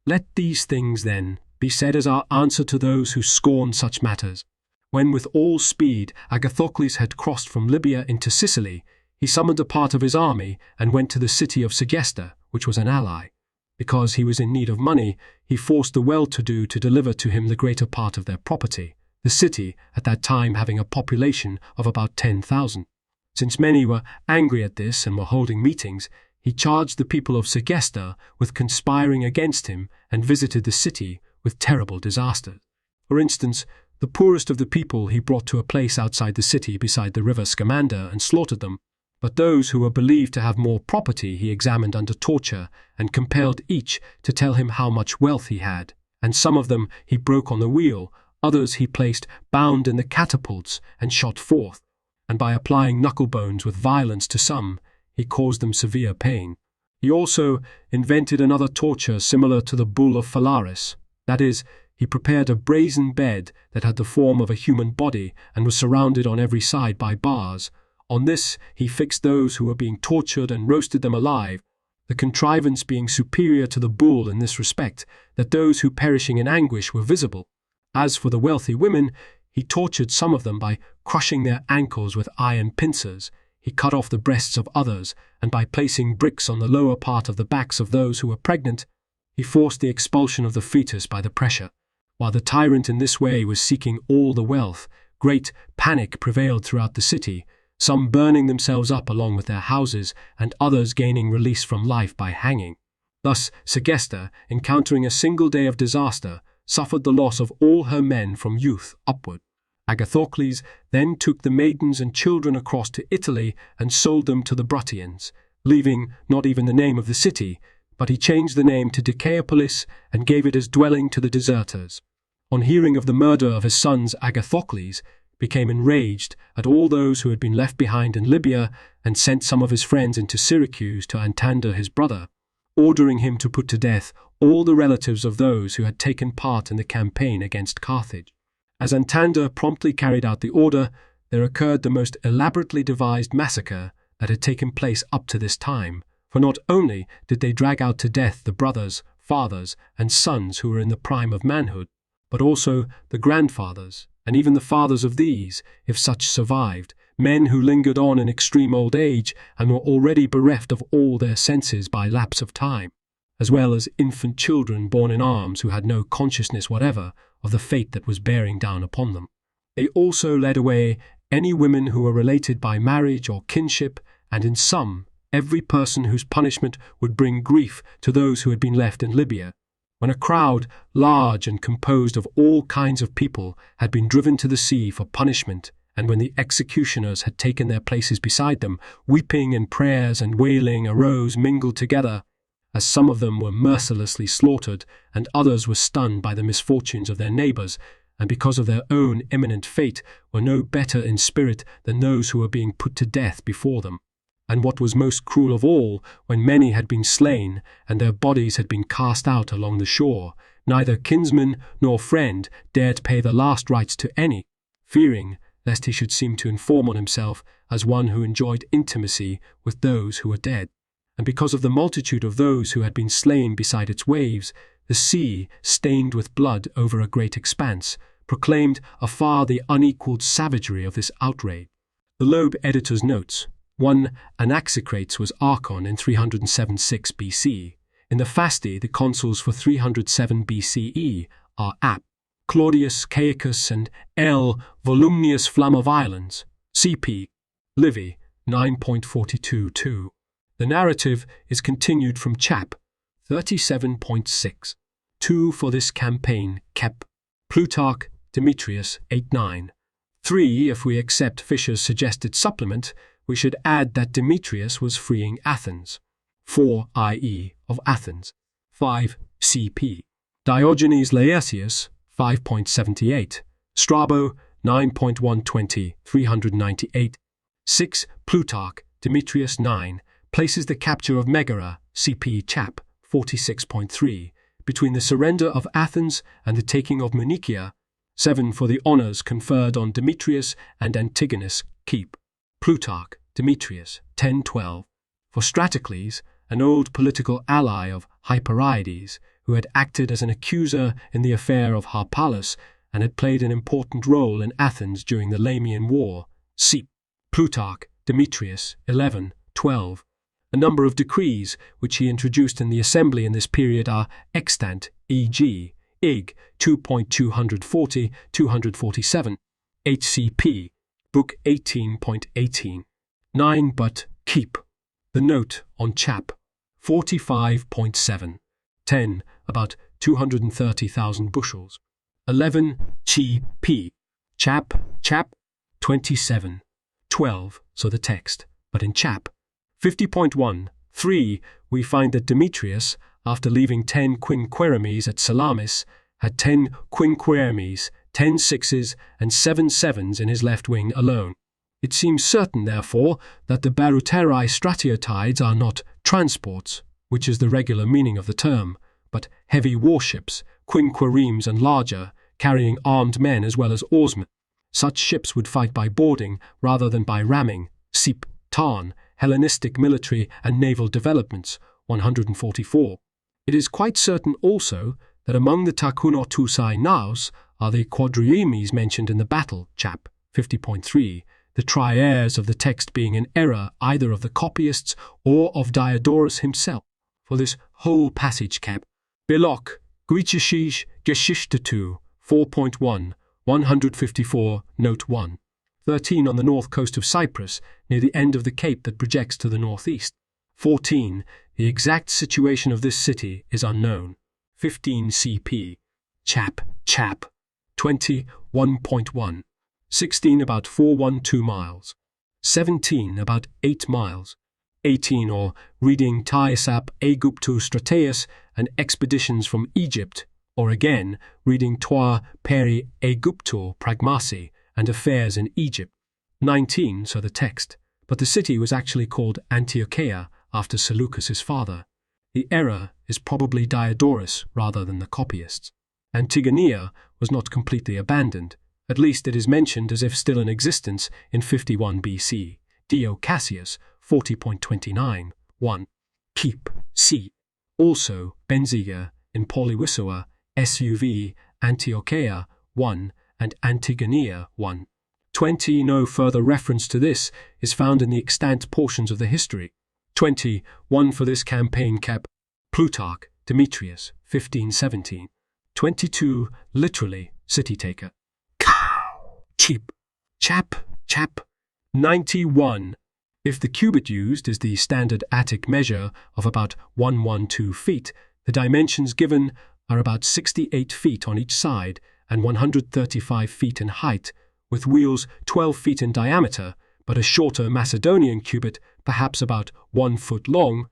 Let these things, then, be said as our answer to those who scorn such matters. When with all speed Agathocles had crossed from Libya into Sicily, he summoned a part of his army and went to the city of Segesta, which was an ally. Because he was in need of money, he forced the well-to-do to deliver to him the greater part of their property, the city at that time having a population of about 10,000. Since many were angry at this and were holding meetings, he charged the people of Segesta with conspiring against him and visited the city with terrible disasters. For instance, the poorest of the people he brought to a place outside the city beside the river Scamander and slaughtered them, but those who were believed to have more property he examined under torture and compelled each to tell him how much wealth he had, and some of them he broke on the wheel, others he placed bound in the catapults and shot forth, and by applying knucklebones with violence to some, he caused them severe pain. He also invented another torture similar to the bull of Phalaris. That is, He prepared a brazen bed that had the form of a human body and was surrounded on every side by bars. On this he fixed those who were being tortured and roasted them alive, the contrivance being superior to the bull in this respect, that those who perishing in anguish were visible. As for the wealthy women, he tortured some of them by crushing their ankles with iron pincers. He cut off the breasts of others, and by placing bricks on the lower part of the backs of those who were pregnant, he forced the expulsion of the fetus by the pressure. While the tyrant in this way was seeking all the wealth, great panic prevailed throughout the city, some burning themselves up along with their houses, and others gaining release from life by hanging. Thus Segesta, encountering a single day of disaster, suffered the loss of all her men from youth upward. Agathocles then took the maidens and children across to Italy and sold them to the Bruttians, leaving not even the name of the city, but he changed the name to Decapolis and gave it as dwelling to the deserters. On hearing of the murder of his sons, Agathocles became enraged at all those who had been left behind in Libya and sent some of his friends into Syracuse to Antander his brother, ordering him to put to death all the relatives of those who had taken part in the campaign against Carthage. As Antander promptly carried out the order, there occurred the most elaborately devised massacre that had taken place up to this time, for not only did they drag out to death the brothers, fathers, and sons who were in the prime of manhood, but also the grandfathers, and even the fathers of these, if such survived, men who lingered on in extreme old age and were already bereft of all their senses by lapse of time, as well as infant children born in arms who had no consciousness whatever of the fate that was bearing down upon them. They also led away any women who were related by marriage or kinship, and in some, every person whose punishment would bring grief to those who had been left in Libya. When a crowd, large and composed of all kinds of people, had been driven to the sea for punishment, and when the executioners had taken their places beside them, weeping and prayers and wailing arose mingled together, as some of them were mercilessly slaughtered, and others were stunned by the misfortunes of their neighbors, and because of their own imminent fate were no better in spirit than those who were being put to death before them. And what was most cruel of all, when many had been slain, and their bodies had been cast out along the shore, neither kinsman nor friend dared pay the last rites to any, fearing lest he should seem to inform on himself as one who enjoyed intimacy with those who were dead. And because of the multitude of those who had been slain beside its waves, the sea, stained with blood over a great expanse, proclaimed afar the unequalled savagery of this outrage. The Loeb editor's notes. 1. Anaxicrates was Archon in 307-6 BC. In the Fasti, the consuls for 307 BCE are Ap, Claudius Caecus, and L. Volumnius Flam of Islands, CP. Livy, 9.42-2. The narrative is continued from Chap. 37.6. 2 for this campaign, Kep. Plutarch, Demetrius, 8-9. 3. If we accept Fisher's suggested supplement, we should add that Demetrius was freeing Athens. 4, i.e., of Athens. 5, CP. Diogenes Laertius, 5.78. Strabo, 9.120, 398. 6, Plutarch, Demetrius 9, places the capture of Megara, CP Chap. 46.3, between the surrender of Athens and the taking of Munichia. 7 for the honours conferred on Demetrius and Antigonus, keep. Plutarch, Demetrius, 10:12. For Stratocles, an old political ally of Hyperides, who had acted as an accuser in the affair of Harpalus and had played an important role in Athens during the Lamian War, see. Plutarch, Demetrius, 11:12. A number of decrees which he introduced in the assembly in this period are extant, e.g., Ig. 2.240-247, HCP, Book 18.18. 9 but keep. The note on Chap. 45.7. 10 about 230,000 bushels. 11 chi p. Chap 27. 12 so the text, but in Chap. 50.1. 3 we find that Demetrius, after leaving 10 quinqueremes at Salamis, had 10 quinqueremes, 10 sixes, and 7 sevens in his left wing alone. It seems certain, therefore, that the Baruterae stratiotides are not transports, which is the regular meaning of the term, but heavy warships, quinqueremes and larger, carrying armed men as well as oarsmen. Such ships would fight by boarding rather than by ramming. Sip, Tarn, Hellenistic military and naval developments, 144. It is quite certain also that among the takunotusai naos are the quadriemes mentioned in the battle, chap. 50.3, the triares of the text being in error either of the copyists or of Diodorus himself. For this whole passage, cap. Belok, Griechische Geschichte 4.1, 154, note 1. 13 on the north coast of Cyprus, near the end of the cape that projects to the northeast. 14. The exact situation of this city is unknown. 15 CP. Chap. 20, 1.1. 16 about 412 miles. 17 about 8 miles. 18 or reading Taisap Aegyptu Strateus and expeditions from Egypt, or again reading Toi Peri Aegyptu Pragmasi and affairs in Egypt. 19, so the text, but the city was actually called Antiocheia after Seleucus's father. The error is probably Diodorus rather than the copyists. Antigoniea was not completely abandoned, at least it is mentioned as if still in existence in 51 BC. Dio Cassius, 40.29, 1. Keep, C. Also, Benziga, in Polywissoa, SUV, Antiocheia, 1, and Antigoniea, 1. 20. No further reference to this is found in the extant portions of the history. 20. 1 for this campaign cap. Plutarch, Demetrius, 1517. 22. Literally, city-taker. Cow. Cheap. Chap. 91. If the cubit used is the standard Attic measure of about 112 feet, the dimensions given are about 68 feet on each side and 135 feet in height, with wheels 12 feet in diameter, but a shorter Macedonian cubit, perhaps about 1 foot long,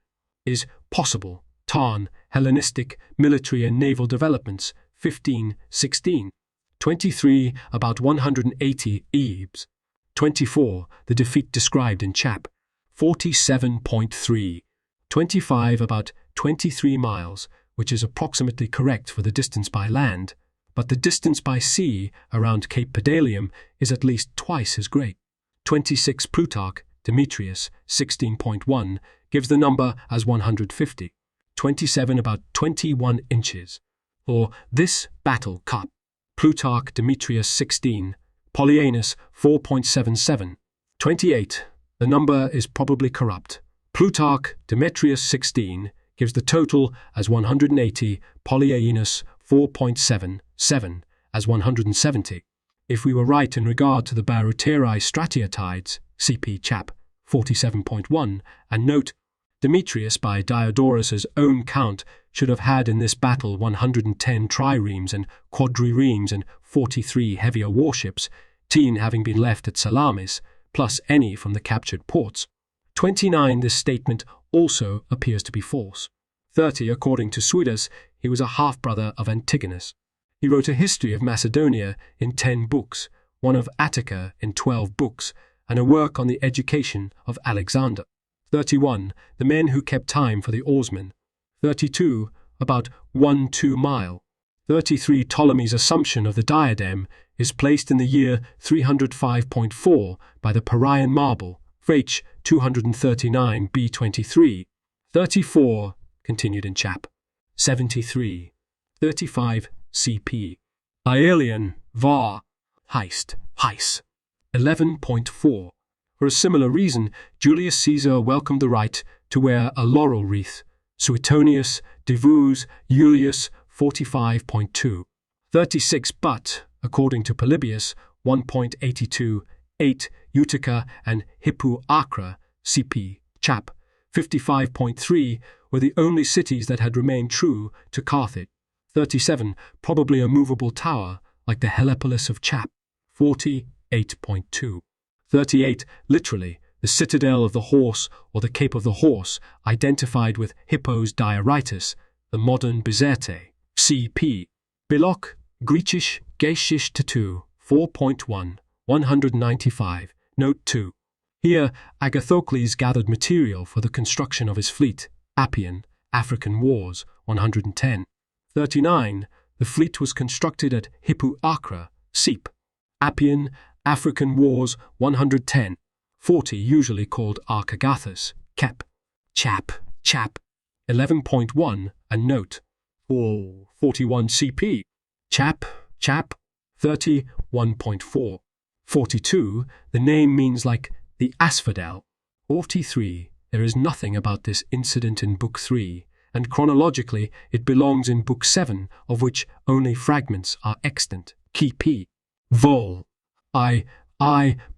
is possible. Tarn, Hellenistic, military and naval developments, 1516. 23, about 180 ebs. 24, the defeat described in chap. 47.3. 25, about 23 miles, which is approximately correct for the distance by land, but the distance by sea around Cape Pedalium is at least twice as great. 26, Plutarch, Demetrius, 16.1, gives the number as 150. 27, about 21 inches. For this battle cup, Plutarch, Demetrius, 16, Polyaenus, 4.77. 28, the number is probably corrupt. Plutarch, Demetrius, 16, gives the total as 180, Polyaenus, 4.77, as 170. If we were right in regard to the Baruteri Stratiatides, CP chap. 47.1, and note, Demetrius by Diodorus's own count should have had in this battle 110 triremes and quadriremes and 43 heavier warships, 10 having been left at Salamis, plus any from the captured ports. 29. This statement also appears to be false. 30. According to Suidas, he was a half-brother of Antigonus. He wrote a history of Macedonia in 10 books, one of Attica in 12 books, and a work on the education of Alexander. 31. The men who kept time for the oarsmen. 32. About 1-2 mile. 33. Ptolemy's assumption of the diadem is placed in the year 305.4 by the Parian marble, H. 239 B23. 34. Continued in chap. 73. 35. CP. Aelian, var. Heist. 11.4. For a similar reason, Julius Caesar welcomed the right to wear a laurel wreath. Suetonius, Divus, Julius, 45.2. 36. But, according to Polybius, 1.82, 8, Utica and Hippu Acra, CP, chap. 55.3, were the only cities that had remained true to Carthage. 37. Probably a movable tower, like the Helepolis of chap. 48.2. 38. Literally, the citadel of the horse or the Cape of the Horse, identified with Hippo's Dioritis, the modern Bizerte. CP. Belok, Griechisch Geschichte 4.1, 195, note 2. Here, Agathocles gathered material for the construction of his fleet, Appian, African Wars, 110. 39. The fleet was constructed at Hippu Acre, Seep. Appian, African Wars 110. 40, usually called Archagathus, Kep. Chap. 11.1, and note. 41 CP. Chap. 31.4. 42, the name means like the asphodel. 43, there is nothing about this incident in Book 3, and chronologically it belongs in Book 7, of which only fragments are extant. Key P. Vol. I.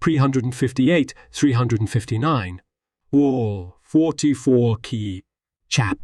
358, 359. 44 Key. Chap.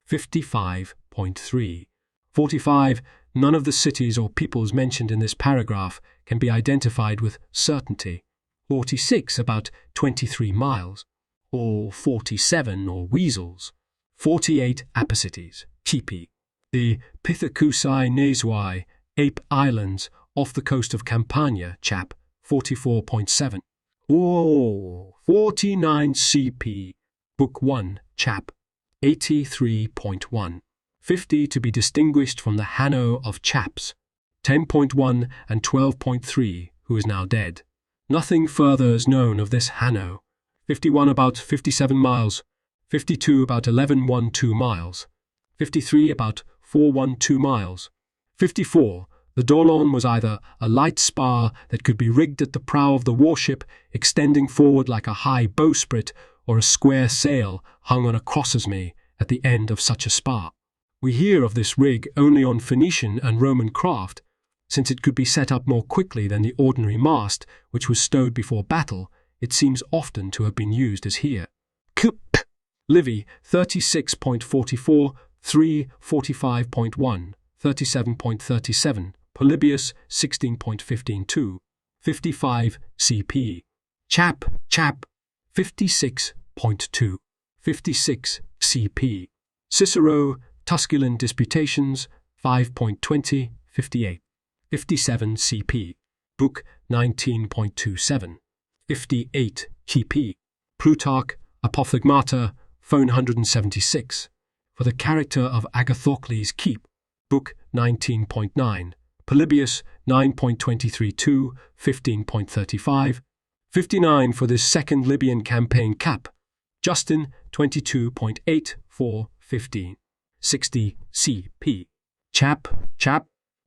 55.3. 45. None of the cities or peoples mentioned in this paragraph can be identified with certainty. 46, about 23 miles. Or 47, or weasels. 48, apacities. Kipi. The Pithecusae Nasui, Ape Islands, off the coast of Campania, chap. 44.7. 49 CP. Book 1, chap. 83.1. 50 to be distinguished from the Hanno of chaps. 10.1 and 12.3, who is now dead. Nothing further is known of this Hanno. 51 about 57 miles. 52 about 11.12 miles. 53 about 4.12 miles. 54, the Dolon was either a light spar that could be rigged at the prow of the warship, extending forward like a high bowsprit, or a square sail hung on a crossesme at the end of such a spar. We hear of this rig only on Phoenician and Roman craft, since it could be set up more quickly than the ordinary mast, which was stowed before battle. It seems often to have been used as here. Livy 36.44, 3:45.1, 37.37, Polybius 16.15-2, 55 CP. Chap 56.2, 56 CP. Cicero, Tusculan Disputations 5.20, 58, 57 CP. Book 19.27, 58 CP. Plutarch, Apophthegmata, Phone 176. For the character of Agathocles Keep. Book 19.9. Polybius 9.23-2, 15.35. 59 for this second Libyan campaign cap. Justin 22.8, 15. 60 CP. Chap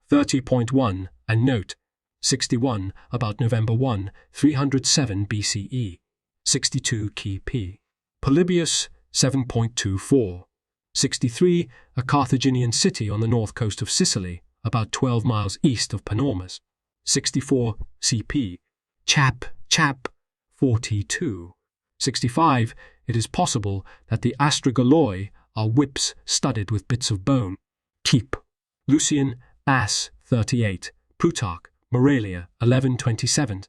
30.1, and note. 61 about November 1, 307 BCE. 62 Key P. Polybius 7.24. 63, a Carthaginian city on the north coast of Sicily, about 12 miles east of Panormus. 64 CP. Chap 42. 65, it is possible that the astragaloi are whips studded with bits of bone. Keep. Lucian, Ass 38. Plutarch, Moralia 1127.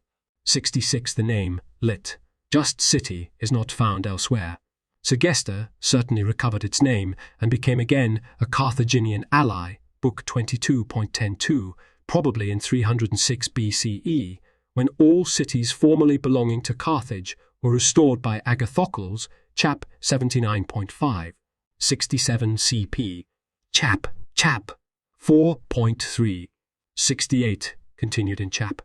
66, the name, lit. Just city is not found elsewhere. Segesta certainly recovered its name and became again a Carthaginian ally, Book 22.10.2, probably in 306 BCE, when all cities formerly belonging to Carthage were restored by Agathocles, chap 79.5, 67 CP. Chap 4.3, 68, continued in chap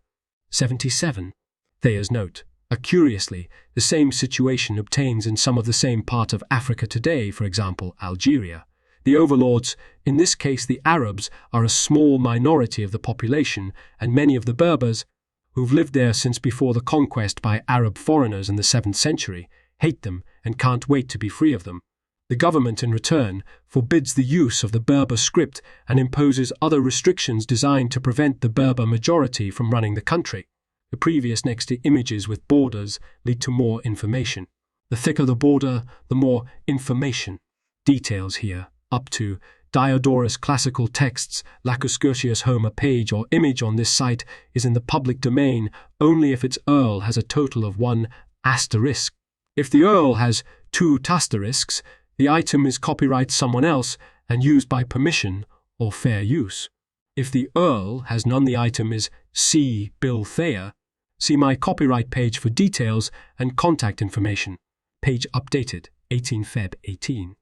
77. Thayer's note. Curiously, the same situation obtains in some of the same part of Africa today, for example, Algeria. The overlords, in this case the Arabs, are a small minority of the population, and many of the Berbers, who've lived there since before the conquest by Arab foreigners in the 7th century, hate them and can't wait to be free of them. The government, in return, forbids the use of the Berber script and imposes other restrictions designed to prevent the Berber majority from running the country. The previous next to images with borders lead to more information. The thicker the border, the more information. Details here, up to Diodorus classical texts, Lacuscurtius Homer page or image on this site is in the public domain only if its URL has a total of 1 asterisk. If the URL has 2 asterisks, the item is copyright someone else and used by permission or fair use. If the URL has none, the item is C. Bill Thayer. See my copyright page for details and contact information. Page updated, 18 Feb 18.